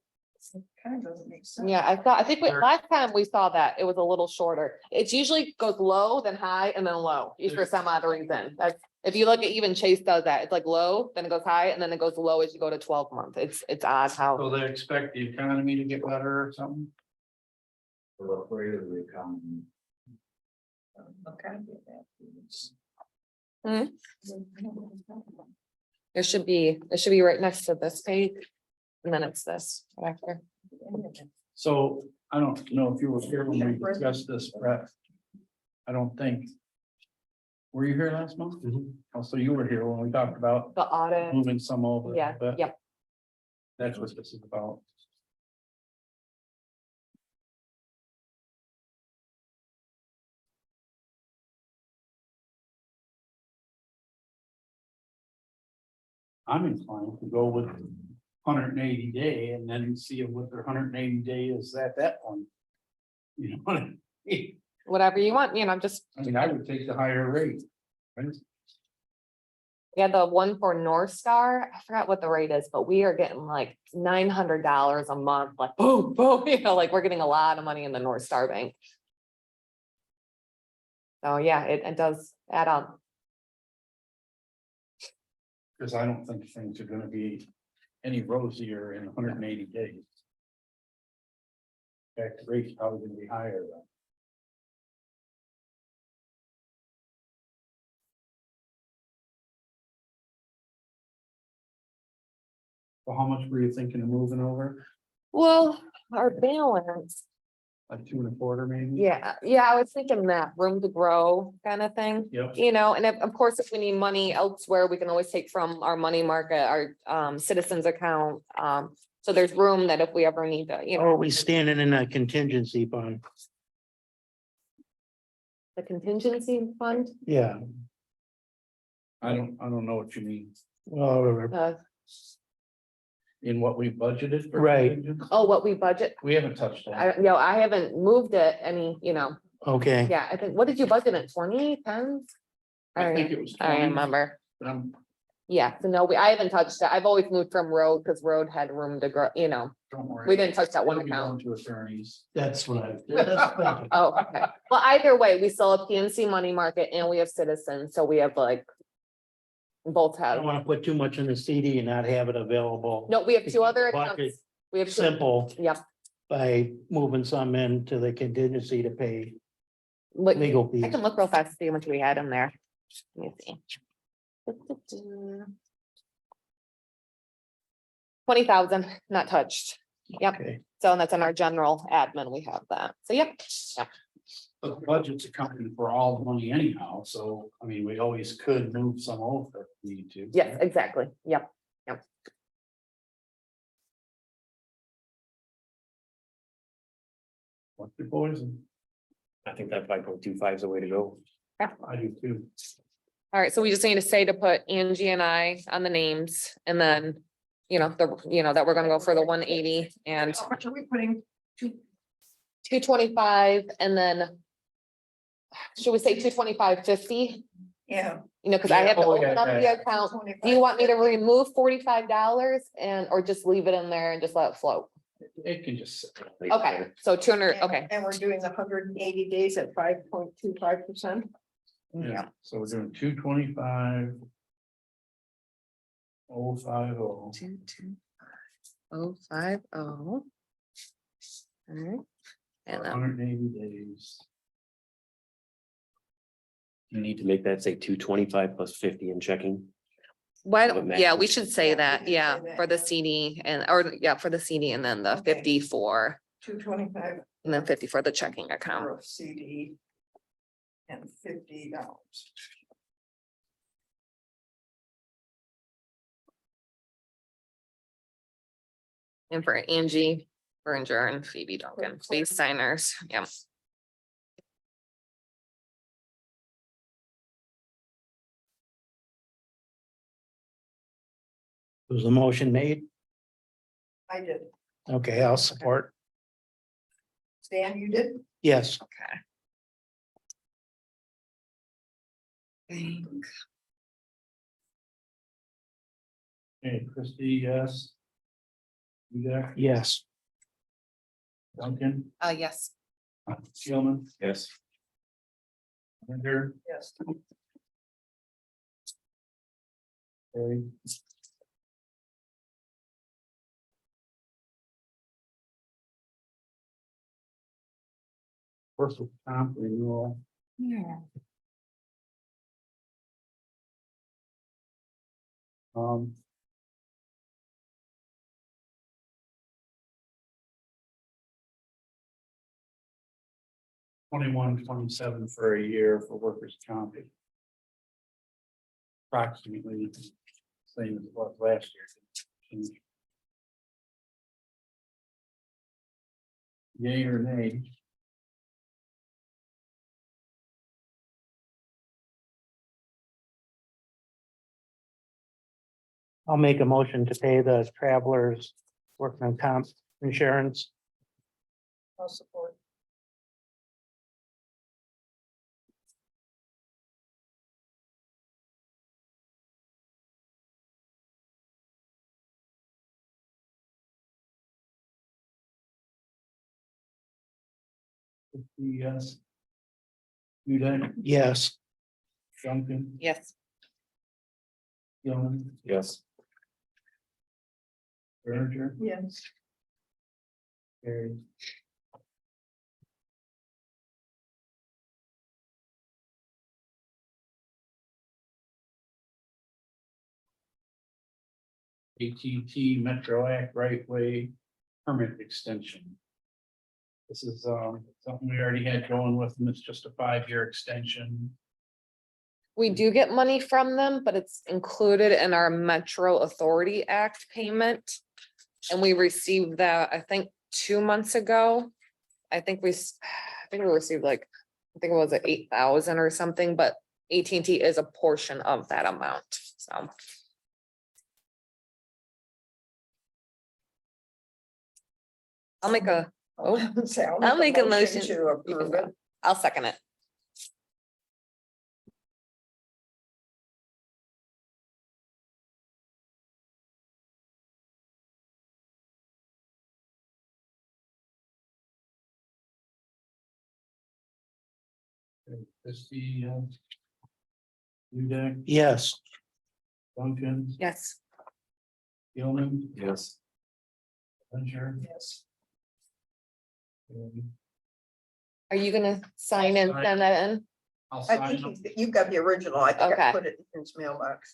Kind of doesn't make sense. Yeah, I think last time we saw that, it was a little shorter. It's usually goes low, then high, and then low, for some odd reason. That's, if you look at even Chase does that, it's like low, then it goes high, and then it goes low as you go to 12 months. It's odd how. So they expect the economy to get better or something? It should be right next to this page. And then it's this right after. So I don't know if you were here when we discussed this, Brett. I don't think. Were you here last month? Oh, so you were here when we talked about The audit. moving some over. Yeah, but yep. That's what this is about. I'm inclined to go with 180-day and then see what their 180-day is at that point. You know what I mean? Whatever you want, just, I mean, I would take the higher rate. Right? yeah, the one for North Star, I forgot what the rate is, but we are getting like $900 a month, like boom, boom, like we're getting a lot of money in the North Star Bank. So yeah, it does add up. Because I don't think things are gonna be any rosier in 180 days. In fact, the rate's probably gonna be higher then. So how much were you thinking of moving over? Well, our balance, Like 2 1/4 maybe? yeah, I was thinking that room to grow kind of thing. Yep. And of course, if we need money elsewhere, we can always take from our money market, our citizens account. So there's room that if we ever need to, Or are we standing in a contingency fund? the contingency fund. Yeah, I don't know what you mean. well, uh, In what we budgeted for. Right. contingent? Oh, what we budget, We haven't touched that. I haven't moved it any, okay, yeah, I think, what did you budget in 2010? I think it was I 20. remember. But I'm, Yeah, so no, I haven't touched it. I've always moved from road because road had room to grow, don't worry. we didn't touch that one It'll be account. going to attorneys. that's what that's thinking. Oh, okay. Well, either way, we still have PNC money market and we have citizens, so we have like. Both I don't have, want to put too much in the CD and not have it available. no, we have two other Bucket. accounts. We have two, Simple yep. by moving some into the contingency to pay Look, legal I fees. can look real fast to see how much we had in there. Let me see. 20,000, not touched. Yep. Okay. So that's in our general admin, we have that. So yep. But the budget's accounting for all the money anyhow, so I mean, we always could move some over if we need to. Yes, exactly. Yep. What's your poison? I think that 5.25 is the way to go. I do too. All right, so we just need to say to put Angie and I on the names and then, that we're gonna go for the 180 and How much are we putting? 225 and then. Should we say 225.50? Yeah. You know, because I have to Oh, yeah, open up the yeah. account. Do you want me to remove $45 or just leave it in there and just let it float? It can just. Okay, so 200, okay, And we're doing the 180 days at 5.25%. Yeah, so we're doing 225. 050. 22050. All right. And then 180 days. You need to make that say 225 plus 50 in checking. why, What don't- yeah, we matches. should say Yeah, that, we can yeah, say that, for the yeah. CD for the CD and then the Okay. 54 225 and then 50 for the checking account. for a CD. And $50. And for Angie Berger and Phoebe Duncan, please signers, yeah. Was the motion made? I did. Okay, I'll support. Stan, you did? Yes. Okay. Okay, Christie, yes. You there? Yes. Duncan, Yes. Shieldman, Yes. Rinder, Yes. Terry. Personal comp renewal. Yeah. Um. $21.27 for a year for workers' comp. Approximately same as it was last year. Yay or nay? I'll make a motion to pay the travelers workman comp insurance. I'll support. Yes. You done? Yes. Duncan, Yes. Gilman, Yes. Berger, Yes. Terry. ATT Metro Act right way permit extension. This is something we already had going with, and it's just a 5-year extension. We do get money from them, but it's included in our Metro Authority Act payment. And we received that, I think, 2 months ago. I think we received like, I think it was 8,000 or something, but AT&T is a portion of that amount, so. I'll make a, Oh. Say, I'll make a motion. To you can approve go. it. I'll second it. Christie, Udeck. Yes. Duncan, Yes. Gilman, Yes. Berger. Yes. Are you gonna sign and send that in? I'll I sign think them. you've got the original. I think I Okay. put it in his mailbox.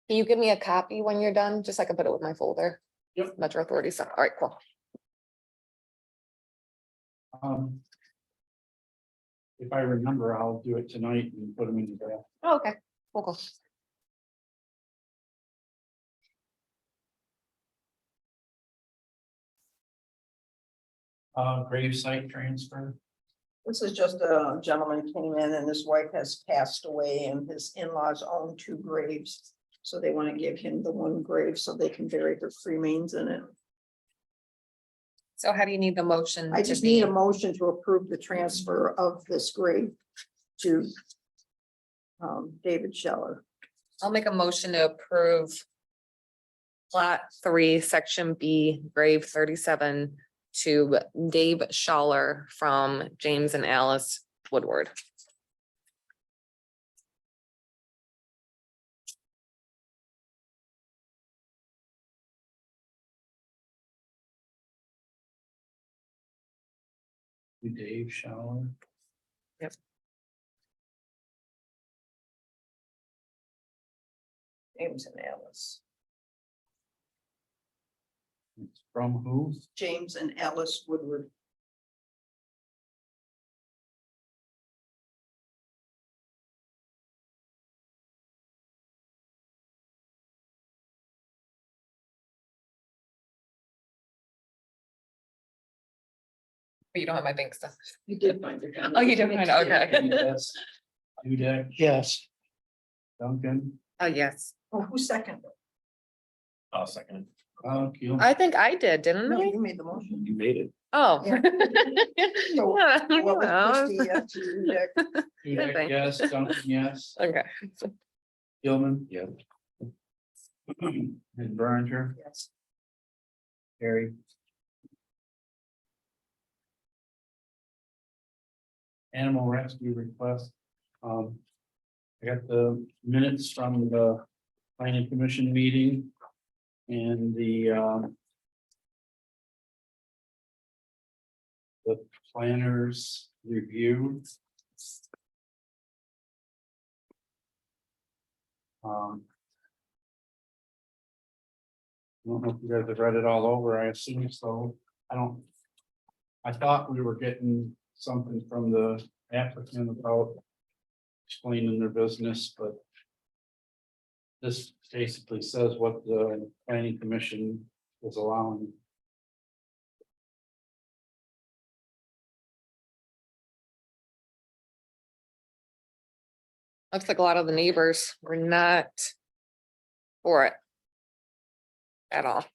Can you give me a copy when you're done, just so I can put it with my folder? Yep. Metro Authority stuff, all right, cool. If I remember, I'll do it tonight and put them in the draft. Oh, okay, cool. Grave site transfer. This is just a gentleman came in and his wife has passed away and his in-laws own 2 graves. So they want to give him the 1 grave so they can bury her remains in it. So how do you need the motion? I to just be? need a motion to approve the transfer of this grave to David Scheller. I'll make a motion to approve. Plot 3, section B, grave 37 to Dave Schaller from James and Alice Woodward. Dave Shower. James and Alice. It's from who? James and Alice Woodward. But you don't have my bank stuff. You did find it. Oh, you did find it, okay. Yes. Dudek. Yes. Duncan. Oh, yes. Oh, who seconded? I'll second You. I think I did, didn't No, I? you made the motion. it. You made it. Oh. Yeah. So, Yeah, What was well, Christie, yes, Dudek? Dudek, Thank- yes. Duncan, yes. Okay. Gilman. Yeah. And Berenger. Yes. Harry. Animal rescue request. I got the minutes from the planning commission meeting. And the planners review. I don't know if you guys have read it all over, I assume so. I thought we were getting something from the applicant about explaining their business, but this basically says what the planning commission is allowing. Looks like a lot of the neighbors were not for it at all.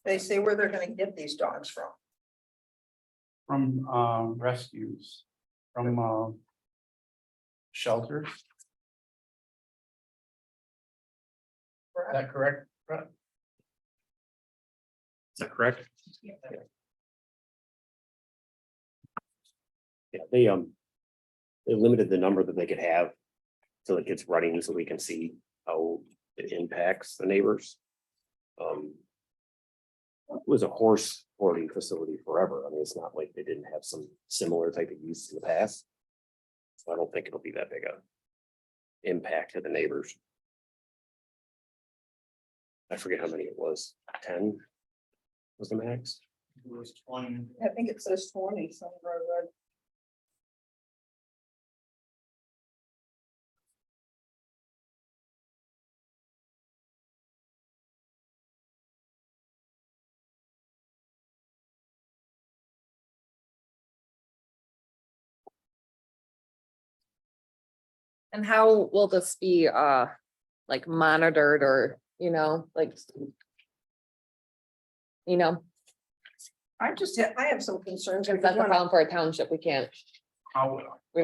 They say where they're gonna get these dogs from. From rescues, from shelters. Is that correct? Brett? Is that correct? Yeah, they limited the number that they could have. So it gets running so we can see how it impacts the neighbors. It was a horse boarding facility forever. I mean, it's not like they didn't have some similar type of use in the past. So I don't think it'll be that big a impact to the neighbors. I forget how many it was, 10 was the max. It was 20. I think it says 20, somewhere I read. And how will this be like monitored or, like. I have some concerns. That's the problem for a township. We can't, How, we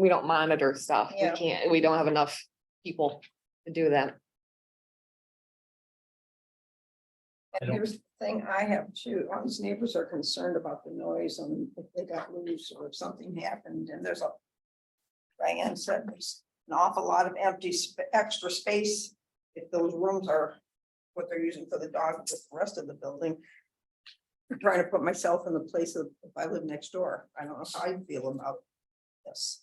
don't monitor stuff. We Yeah. can't, we don't have enough people to do that. And here's the thing I have too, all these neighbors are concerned about the noise and if they got loose or if something happened and there's a. Diane said there's an awful lot of empty extra space. If those rooms are what they're using for the dog with the rest of the building. I'm trying to put myself in the place of if I live next door. I don't know how I feel about this.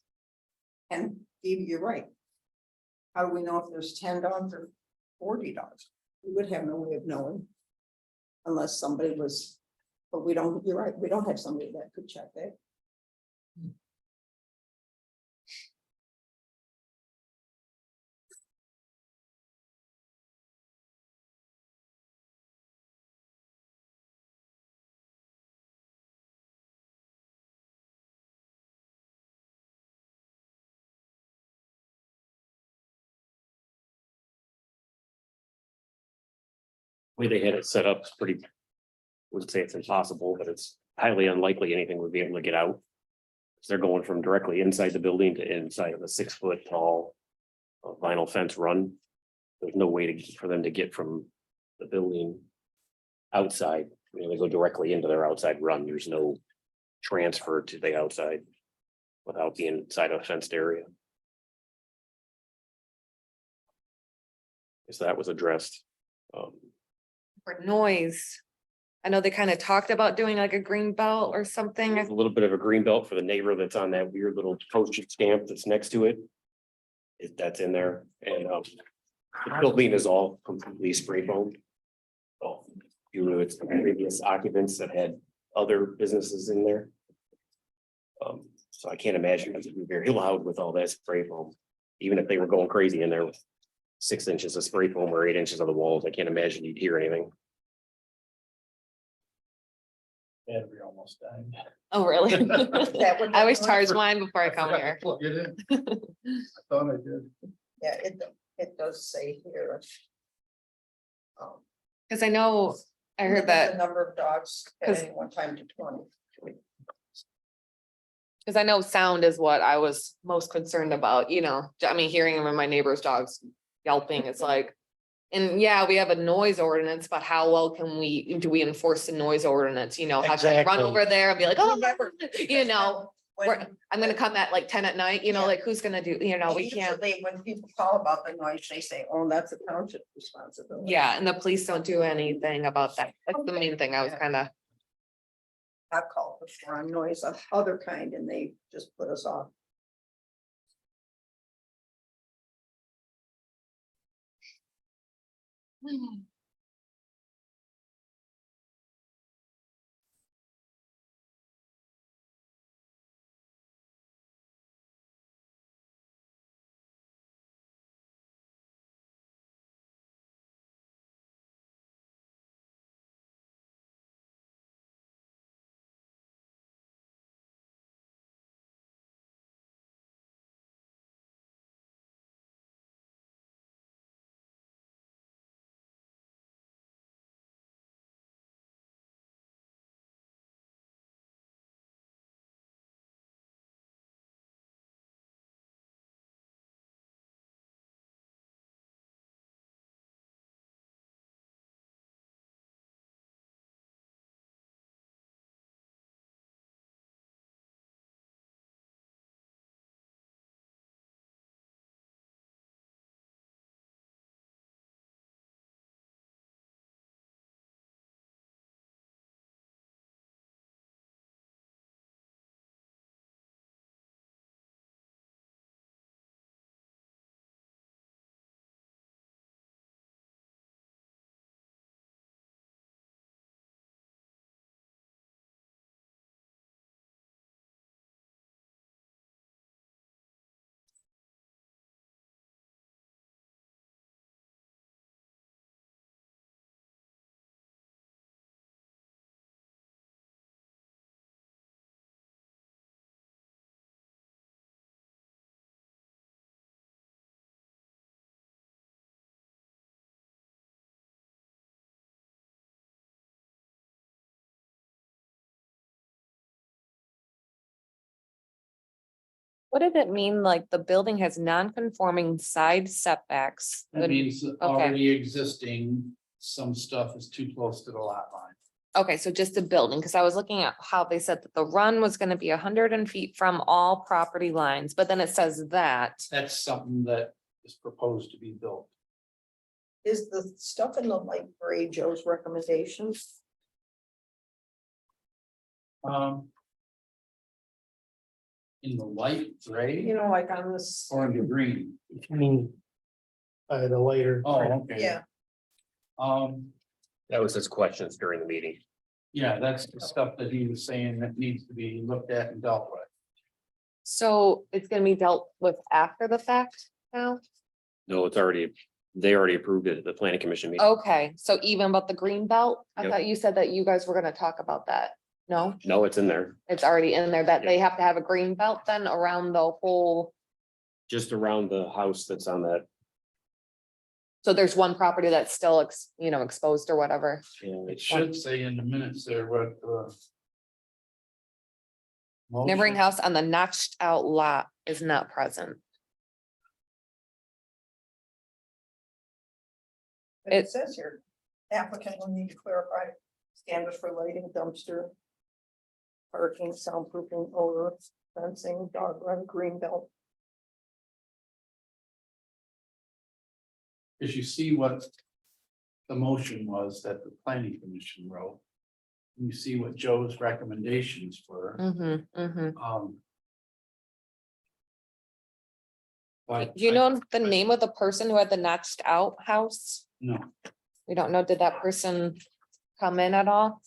And Evie, you're right. How do we know if there's 10 dogs or 40 dogs? We would have no way of knowing. Unless somebody was, but we don't, you're right, we don't have somebody that could check that. Way they had it set up is pretty, wouldn't say it's impossible, but it's highly unlikely anything would be able to get out. 'Cause they're going from directly inside the building to inside of a 6 foot tall vinyl fence run. There's no way for them to get from the building outside. They go directly into their outside run. There's no transfer to the outside without being inside a fenced area. So that was addressed. For noise. I know they kind of talked about doing like a green belt or something. There's a little bit of a green belt for the neighbor that's on that weird little postage stamp that's next to it. If that's in there, and the building is all completely spray foamed. Oh, you know, it's previous occupants that had other businesses in there. So I can't imagine it would be very loud with all that spray foam, even if they were going crazy in there with 6 inches of spray foam or 8 inches of the walls. I can't imagine you'd hear anything. Battery almost died. Oh, really? That would- I always charge mine before I come here. Plug it in. I thought I did. Yeah, it does say here. Cause I know, I heard The that, number of dogs at 'Cause- any one time to 20. cause I know sound is what I was most concerned about, you know, I mean, hearing them in my neighbor's dogs yelping, it's like. And yeah, we have a noise ordinance, but how well do we enforce the noise ordinance, you know, how can I run Exactly. over there and be like, oh, Remember, you know. When- I'm gonna come at like 10 at night, you know, Yeah. like who's gonna do, you know, we can't. Usually when people call about the noise, they say, oh, that's a township responsibility. Yeah, and the police don't do anything about that. That's the main thing I was kind of, I've called before on noise of other kind and they just put us off. what did it mean? Like the building has non-conforming side setbacks? That means already existing, some stuff is too close to the lot line. Okay, so just the building, because I was looking at how they said that the run was gonna be 100 feet from all property lines, but then it says that. That's something that is proposed to be built. Is the stuff in the light gray Joe's recommendations? In the light gray You know, like on this, or in the green? I mean. The later. Oh, okay. yeah, That was his questions during the meeting. Yeah, that's the stuff that he was saying that needs to be looked at and dealt with. So it's gonna be dealt with after the fact now? No, they already approved it at the planning commission meeting. Okay, so even about the green belt, I Yep. thought you said that you guys were gonna talk about that. No, No, it's in there, it's already in there that they Yep. have to have a green belt then around the whole. just around the house that's on that. So there's one property that's still, exposed or whatever. It should say in the minutes there what Neighboring house on the notched out lot is not present. But It It- says here, applicant will need to clarify standards for lighting, dumpster. Parking, soundproofing, odor, fencing, dog run, green belt. As you see what the motion was that the planning commission wrote. You see what Joe's recommendations were. But Do you I- know the name of the person who had the notched out house? No, We don't know. Did that person come in at all?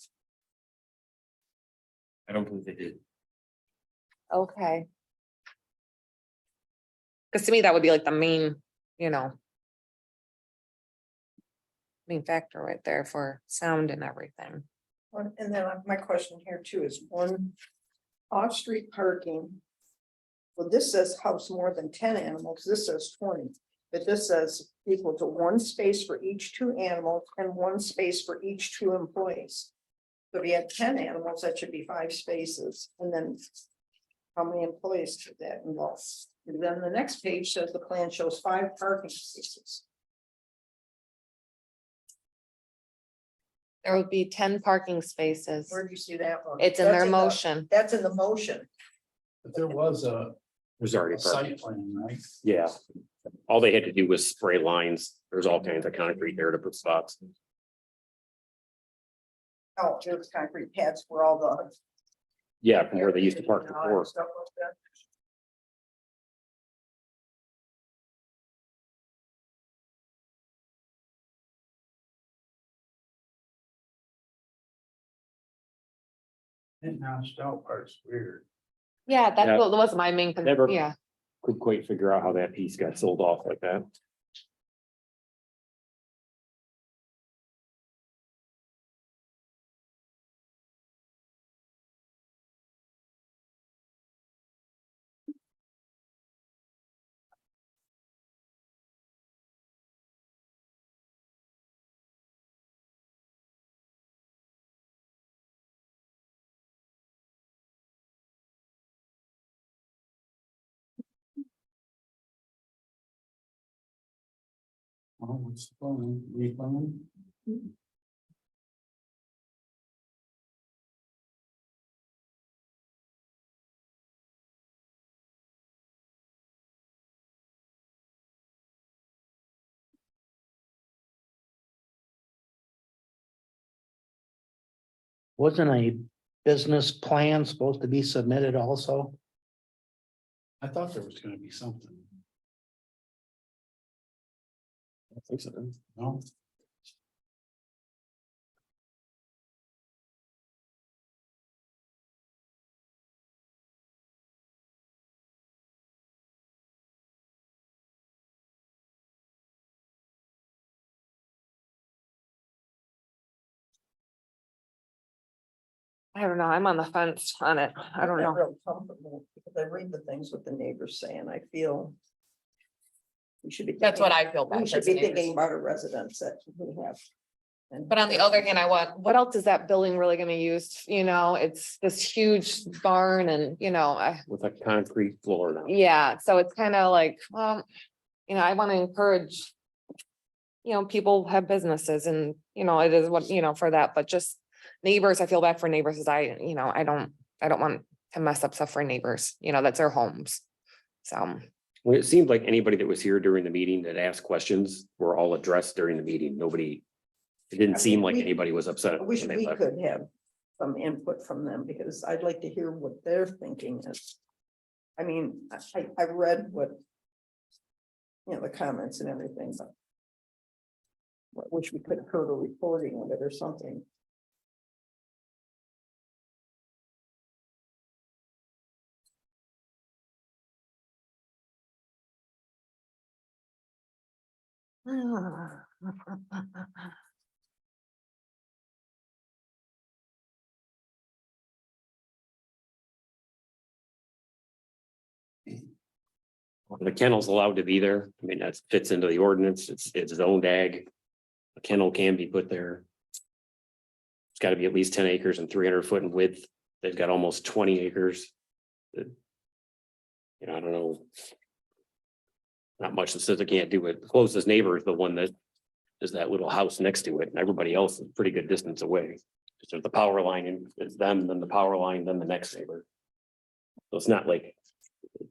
I don't believe they did. Okay. Cause to me, that would be like the main, you know. Main factor right there for sound and everything. And then my question here too is one off-street parking. Well, this says house more than 10 animals, this says 20, but this says equal to one space for each 2 animals and one space for each 2 employees. So if you had 10 animals, that should be 5 spaces, and then how many employees did that involve? And then the next page says the plan shows 5 parking spaces. There would be 10 parking spaces. Where do you see that one? It's in That's their the- motion. That's in the motion. but there was There's already a a site plan, right? Yeah. All they had to do was spray lines. There's all kinds of concrete there to put spots. Oh, it was concrete pads for all the. Yeah, from where they used to park and all that before. stuff like that. That notched out part's weird. Yeah, that's Yeah. what was my main, Never- yeah. Couldn't quite figure out how that piece got sold off like that. Oh, what's the plan? Replan? Wasn't a business plan supposed to be submitted also? I thought there was gonna be something, I think so. no? I don't know. I'm on the fence on it. I don't I'm not know. real comfortable because I read the things what the neighbors say and I feel. We should be. That's what thinking- I feel bad. We should as be neighbors. thinking about our residents that we have. And- But on the other hand, what else is that building really gonna use? You know, it's this huge barn and, you know, With a concrete floor now. yeah, so it's kind of like, you know, I want to encourage. You know, people have businesses and, you know, it is what, you know, for that, but just neighbors, I feel bad for neighbors as you know, I don't want to mess up stuff for neighbors, you know, that's their homes. So, Well, it seemed like anybody that was here during the meeting that asked questions were all addressed during the meeting. Nobody. It didn't seem like anybody was upset. I wish when they we left. could have some input from them because I'd like to hear what their thinking is. I mean, I read what. You know, the comments and everything, but. I wish we could have heard a recording of it or something. The kennel's allowed to be there. I mean, that fits into the ordinance. It's zoned ag. A kennel can be put there. It's got to be at least 10 acres and 300 foot in width. They've got almost 20 acres. You know, I don't know. Not much that says I can't do it. The closest neighbor is the one that is that little house next to it, and everybody else is a pretty good distance away. So the power line, and it's them, then the power line, then the next neighbor. So it's not like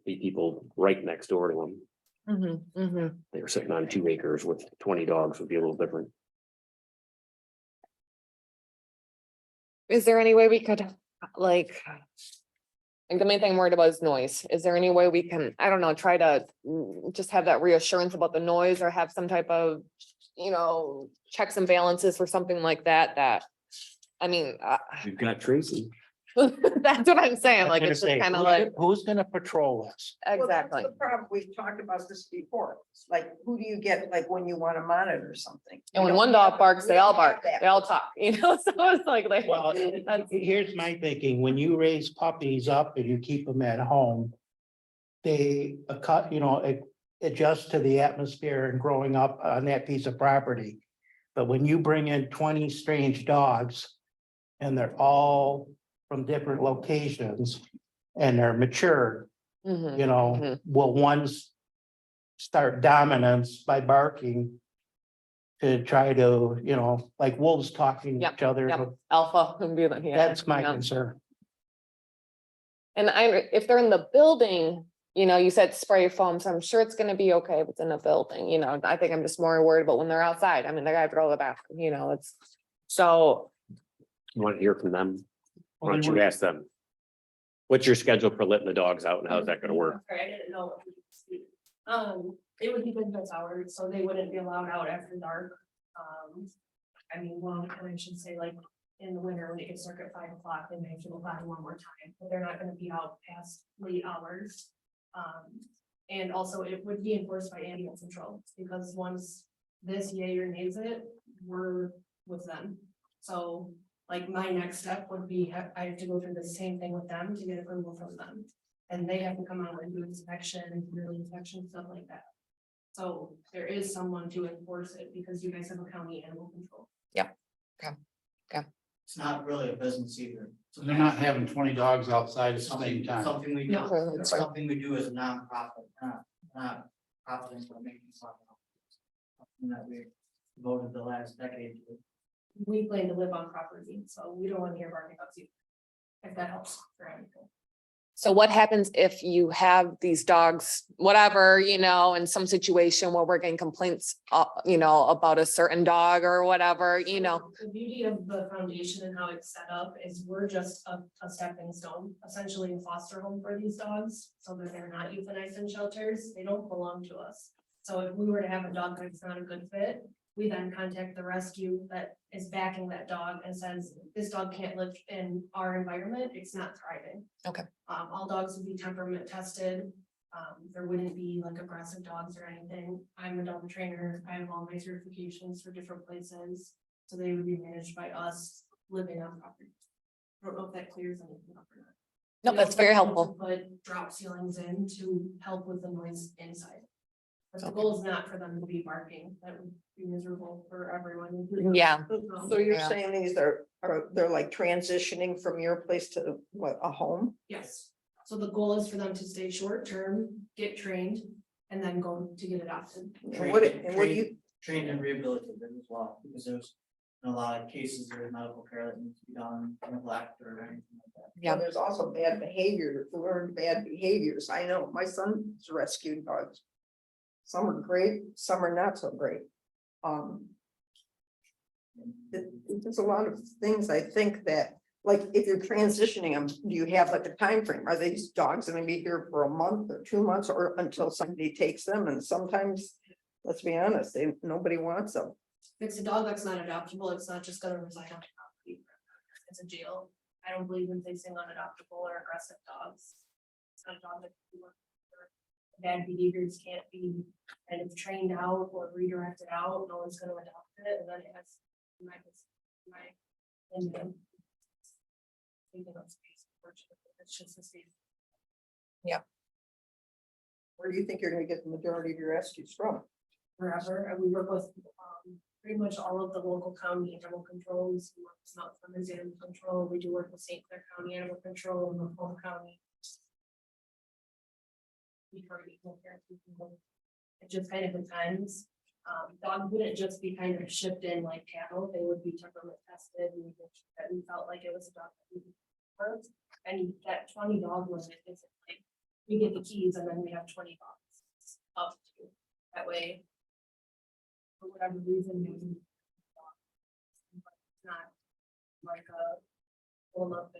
the people right next door to them. They were sitting on 2 acres with 20 dogs would be a little different. Is there any way we could, like the main thing I'm worried about is noise. Is there any way we can, I don't know, try to just have that reassurance about the noise or have some type of, checks and balances or something like that, I mean, We've got Tracy. that's what I'm saying, like, it's just kind of like, Who's gonna patrol this? Well, that's exactly. the problem. We've talked about this before. It's like, who do you get, like, when you want to monitor something? And We when don't one have dog barks, we they don't all have bark, that. they all talk, so it's like, Well, that's, here's my thinking, when you raise puppies up and you keep them at home. They, adjust to the atmosphere and growing up on that piece of property. But when you bring in 20 strange dogs. And they're all from different locations and they're mature, mhm. will ones start dominance by barking to try to, like wolves talking to each other. Yep. Alpha. Would be like, yeah, That's my yeah. concern. And if they're in the building, you said spray foam, so I'm sure it's gonna be okay if it's in a building, I think I'm just more worried about when they're outside. I mean, they gotta throw the back, it's so. You want to hear from them? Why Well, don't they you ask them? What's your schedule for letting the dogs out and how's that gonna work? Sorry, I didn't know. It would be business hours, so they wouldn't be allowed out after dark. I mean, well, I should say like in the winter when it gets dark at 5 o'clock, they may have to go by one more time, but they're not gonna be out past late hours. And also it would be enforced by animal control, because once this year needs it, we're with them. So like my next step would be, I have to go through the same thing with them to get approval from them. And they have to come out and do inspection, yearly inspection, stuff like that. So there is someone to enforce it because you guys have a county animal control. It's not really a business either. So they're not having 20 dogs outside at the same It's time. something we do, No. it's something we do as a nonprofit, not profiting or making something. Something that we devoted the last decade to. We plan to live on property, so we don't want to hear barking dogs either. If that helps for anything. So what happens if you have these dogs, whatever, in some situation where we're getting complaints, about a certain dog or whatever, The beauty of the foundation and how it's set up is we're just a stepping stone, essentially a foster home for these dogs, so that they're not euthanized in shelters. They don't belong to us. So if we were to have a dog that's not a good fit, we then contact the rescue that is backing that dog and says, this dog can't live in our environment, it's not thriving. Okay. All dogs would be temperament tested. There wouldn't be like aggressive dogs or anything. I'm a dog trainer. I have all my certifications for different places. So they would be managed by us living on property. I don't know if that clears anything up or not. No, We that's also very plan to helpful. Put drop ceilings in to help with the noise inside. But the goal is not for them to be barking. That would be miserable for everyone. including us. Yeah. So you're Yeah. saying these they're like transitioning from your place to what, a home? Yes, so the goal is for them to stay short term, get trained, and then go to get adopted. And what do you, Trained and rehabilitated as well, because there's a lot of cases of medical care that needs to be done, neglect or anything like that. Yeah. there's also bad behavior, learned bad behaviors. I know my son's rescued dogs. Some are great, some are not so great. There's a lot of things I think that, like, if you're transitioning them, do you have like a time frame? Are these dogs gonna be here for a month or 2 months or until somebody takes them? And sometimes, let's be honest, nobody wants them. If it's a dog that's not adoptable, it's not just gonna reside on the property. It's a jail. I don't believe in placing unadoptable or aggressive dogs. It's not a dog that can be worked for. Bad behaviors can't be kind of trained out or redirected out. No one's gonna adopt it, and then it has my opinion. Taking up space, unfortunately. It's just a space. Where do you think you're gonna get the majority of your rescues from? Forever, and we work with pretty much all of the local county animal controls. We work with South Clemens Animal Control, we do work with St. Clair County Animal Control and Macomb County. before you can guarantee people. It just kind of depends. Dogs wouldn't just be kind of shipped in like cattle, they would be temperament tested and make sure that we felt like it was a dog that we could work. And that 20 dog limit isn't like, we get the keys and then we have 20 dogs up to, that way. For whatever reason, maybe. Not like a full up.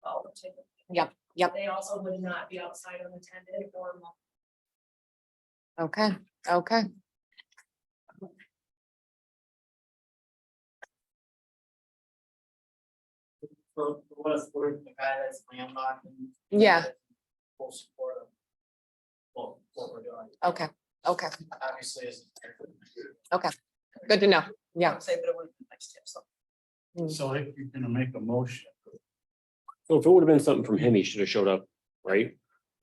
All the type of thing. Yep. They also would not be outside unattended or. Okay, okay. For what it's worth, the guy that's landlocked and. Yeah. Full support of. Well, what we're doing, Okay, okay, obviously is. good to know. Yeah. Say, but it would be nice to have some. So if you're gonna make a motion, So if it would have been something from him, he should have showed up, right?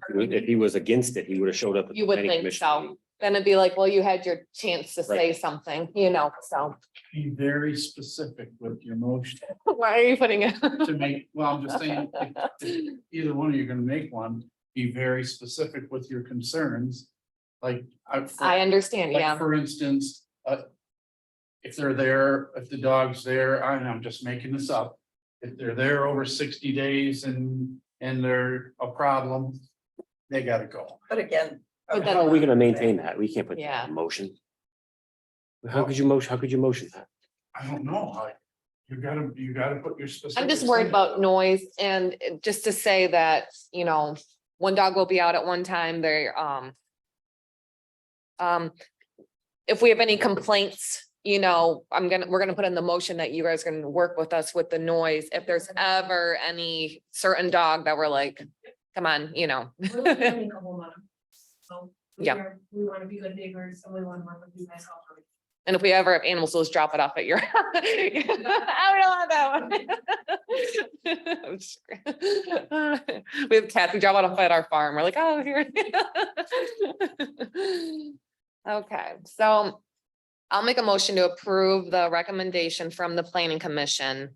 If he was against it, he would have showed up. at the You would planning think commission so. meeting. Then it'd be like, well, you had your chance to say Right. something, you know, so be very specific with your motion why are you putting it? to make, well, I'm just saying, if either one of you are gonna make one, be very specific with your concerns. Like, I understand, like, yeah. for instance, if they're there, if the dog's there, I'm just making this up. If they're there over 60 days and they're a problem, they gotta go. But again. But How are we gonna maintain that? We can't put that Yeah. in motion. How could you motion that? I don't know, like, you gotta put your specific. I'm just worried about noise and just to say that, you know, one dog will be out at one time, they're, if we have any complaints, you know, we're gonna put in the motion that you guys are gonna work with us with the noise. If there's ever any certain dog that we're like, come on, you know. We're looking at a couple months. So. Yeah. We want to be good neighbors and we want to work with you guys all. And if we ever have animals, let's drop it off at your. I don't want that one. I'm just kidding. We have cats, we drop it off at our farm, we're like, oh, here. Okay, so I'll make a motion to approve the recommendation from the planning commission.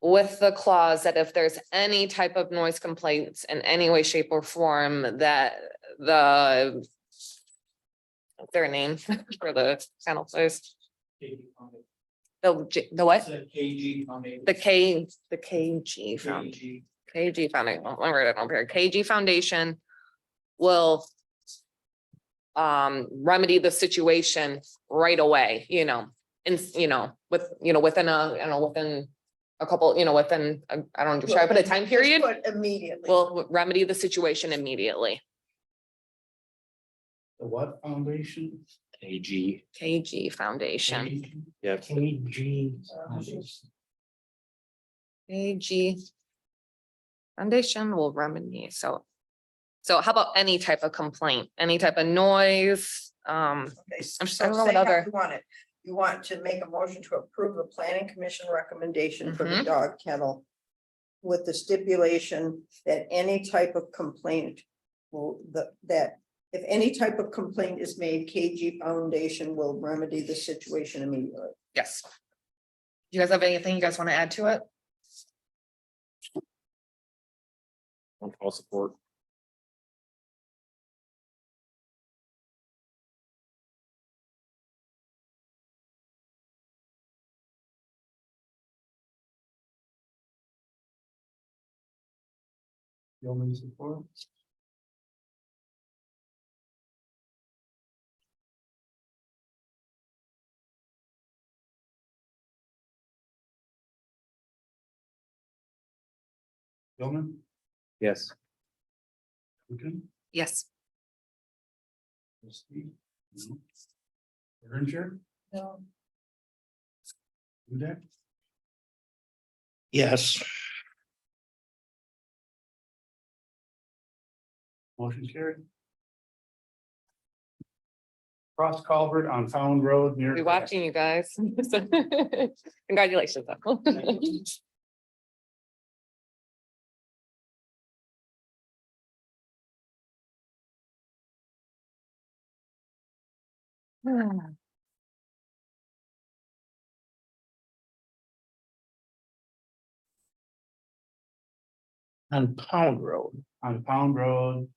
With the clause that if there's any type of noise complaints in any way, shape or form that the. What's their name for the kennel place? The what? KG Foundation. The KG Foundation. KG Foundation, I'll write it up here. KG Foundation will remedy the situation right away, you know, within a couple, within, I don't know, should I put a time period? Just put immediately. Will remedy the situation immediately. The what foundation? AG, KG Foundation, yeah, KG. KG Foundation will remedy, so how about any type of complaint, any type of noise? Okay, I don't so know what say how other- you want it. You want to make a motion to approve the planning commission recommendation for the Mhm. dog kennel. With the stipulation that any type of complaint that if any type of complaint is made, KG Foundation will remedy the situation immediately. Yes. You guys have anything you guys want to add to it? all support. Yeoman support. Yeoman, Yes. okay, Yes. Steve, no. Berenger, No. Hudak, Yes, motion carried. Cross culvert on Found Road near. Be watching you guys. Congratulations. though. on Pound Road. On Pound Road,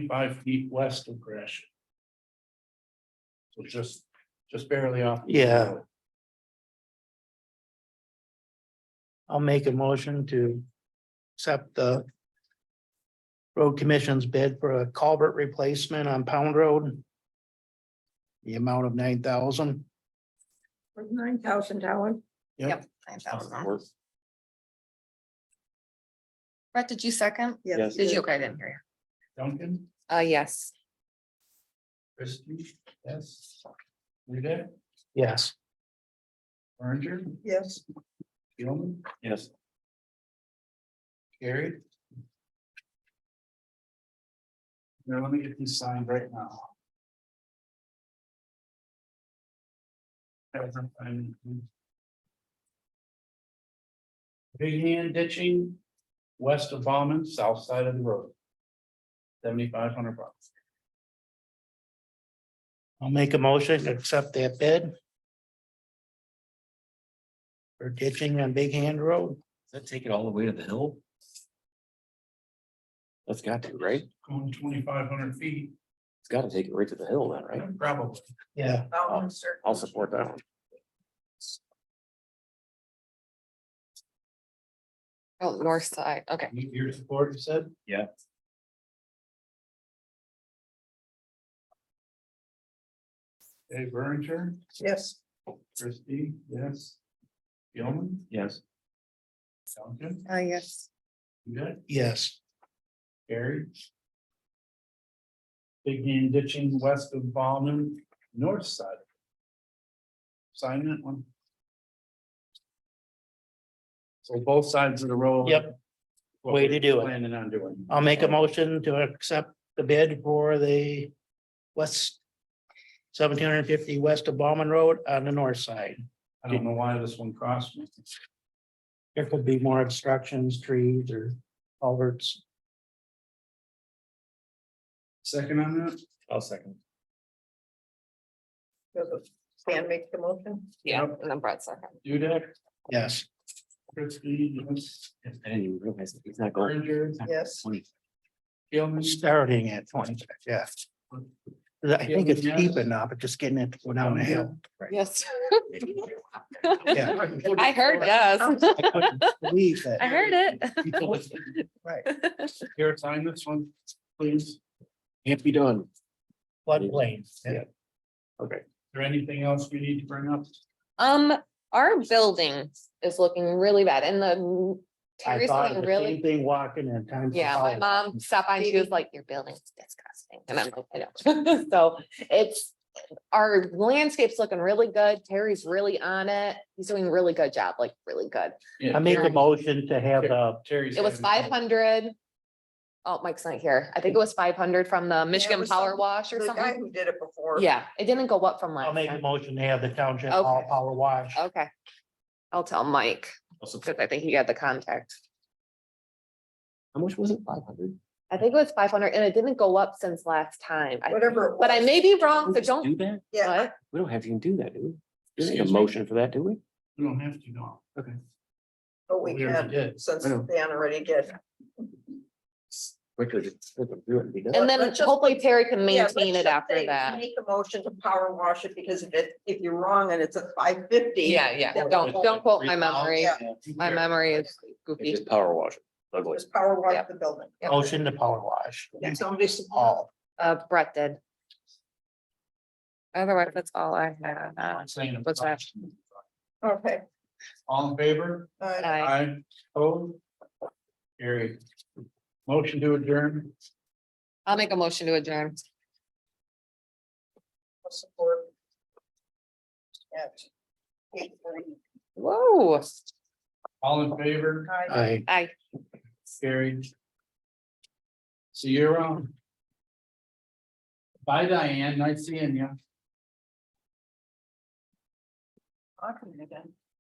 25 feet west of Gratiot. So just barely off. the Yeah. road. I'll make a motion to accept the road commission's bid for a culvert replacement on Pound Road. The amount of $9,000. For $9,000. Yep. 9,000. Brett, did you second? Yes. Did you? Okay, I didn't hear Duncan, you. Yes. Christie, yes. Rita, Yes. Berenger, Yes. Gilman, Yes. carried. Now, let me get these signed right now. Big hand ditching, west of Bauman, south side of the road. $7,500. I'll make a motion to accept that bid. For ditching on Big Hand Road. Does that take it all the way to the hill? That's got to, right? Going 2,500 feet, It's got to take it right to the hill then, right? probably. Yeah. I'll support that one. Oh, north side. Okay. Need your support, you said? Yeah. Dave Berenger, Yes. Christie, yes. Gilman, Yes. Duncan, Yes. you good? Yes. Gary. Big hand ditching west of Bauman, north side. Sign that one. So both sides of the road. Yep. what Way we're to do it. Planning on doing. I'll make a motion to accept the bid for the west 1,750 west of Bauman Road on the north side. I don't know why this one cost me. There could be more obstructions, trees or culverts. Second on that? I'll second. Stan makes the motion. Yeah, Yep. and then Brett second. Dudek, Yes. Christie, yes. I didn't even realize that he's not going. Berenger, Yes. Gilman, Starting at 20, yeah. I think it's cheap enough, but just getting it to go down the hill. Yes. Yeah. I heard yes. I couldn't believe that. I heard it. Right. here, sign this one, please. Can't be done. Floodplain. Yeah. Okay. Is there anything else we need to bring up? Our building is looking really bad and the I Terry's thought looking the really. same thing walking in time. Yeah, my mom stopped by and she was like, your building's disgusting. And I'm like, I know. So it's, our landscape's looking really good. Terry's really on it. He's doing a really good job, like really good. Yeah, I make a Terry- motion to have the, Terry's It was having- 500. Oh, Mike's not here. I think it was 500 from the Michigan was Power some- Wash or The guy something. who did it before. Yeah, it didn't go up from I'll last make a time. motion to have the township hall Okay. power wash. Okay. I'll tell Mike, I'll support. because I think he got the contact. How much was it? 500? I think it was 500 and it didn't go up since last time. Whatever. it But I was. may be wrong, so Do don't. that? Yeah, What? We don't have to even do that, do we? Do we need a Excuse me? motion for that, do we? We don't have to, no. but we We already can, did. since I know. Dan already did. Quickly, just do it and be done. And then Let's just- hopefully Terry can Yeah, let's maintain it just after say that. Make a motion to power wash it, because if you're wrong and it's a 550. Yeah, then don't quote my memory. Yeah. My memory is It's goofy. just power wash. Ugly. Just power wash Yep. the building. Yep. Motion to power wash. Somebody support. All. Brett did. Otherwise, that's all I had. I'm saying. What's that? Okay. All in favor? Aye. Opposed? Carried. Motion to adjourn. I'll make a motion to adjourn. Support. At 8:30. Whoa, All in favor? Aye. Aye. Carried. See you around. Bye, Diane. Nice seeing you. I'll come again.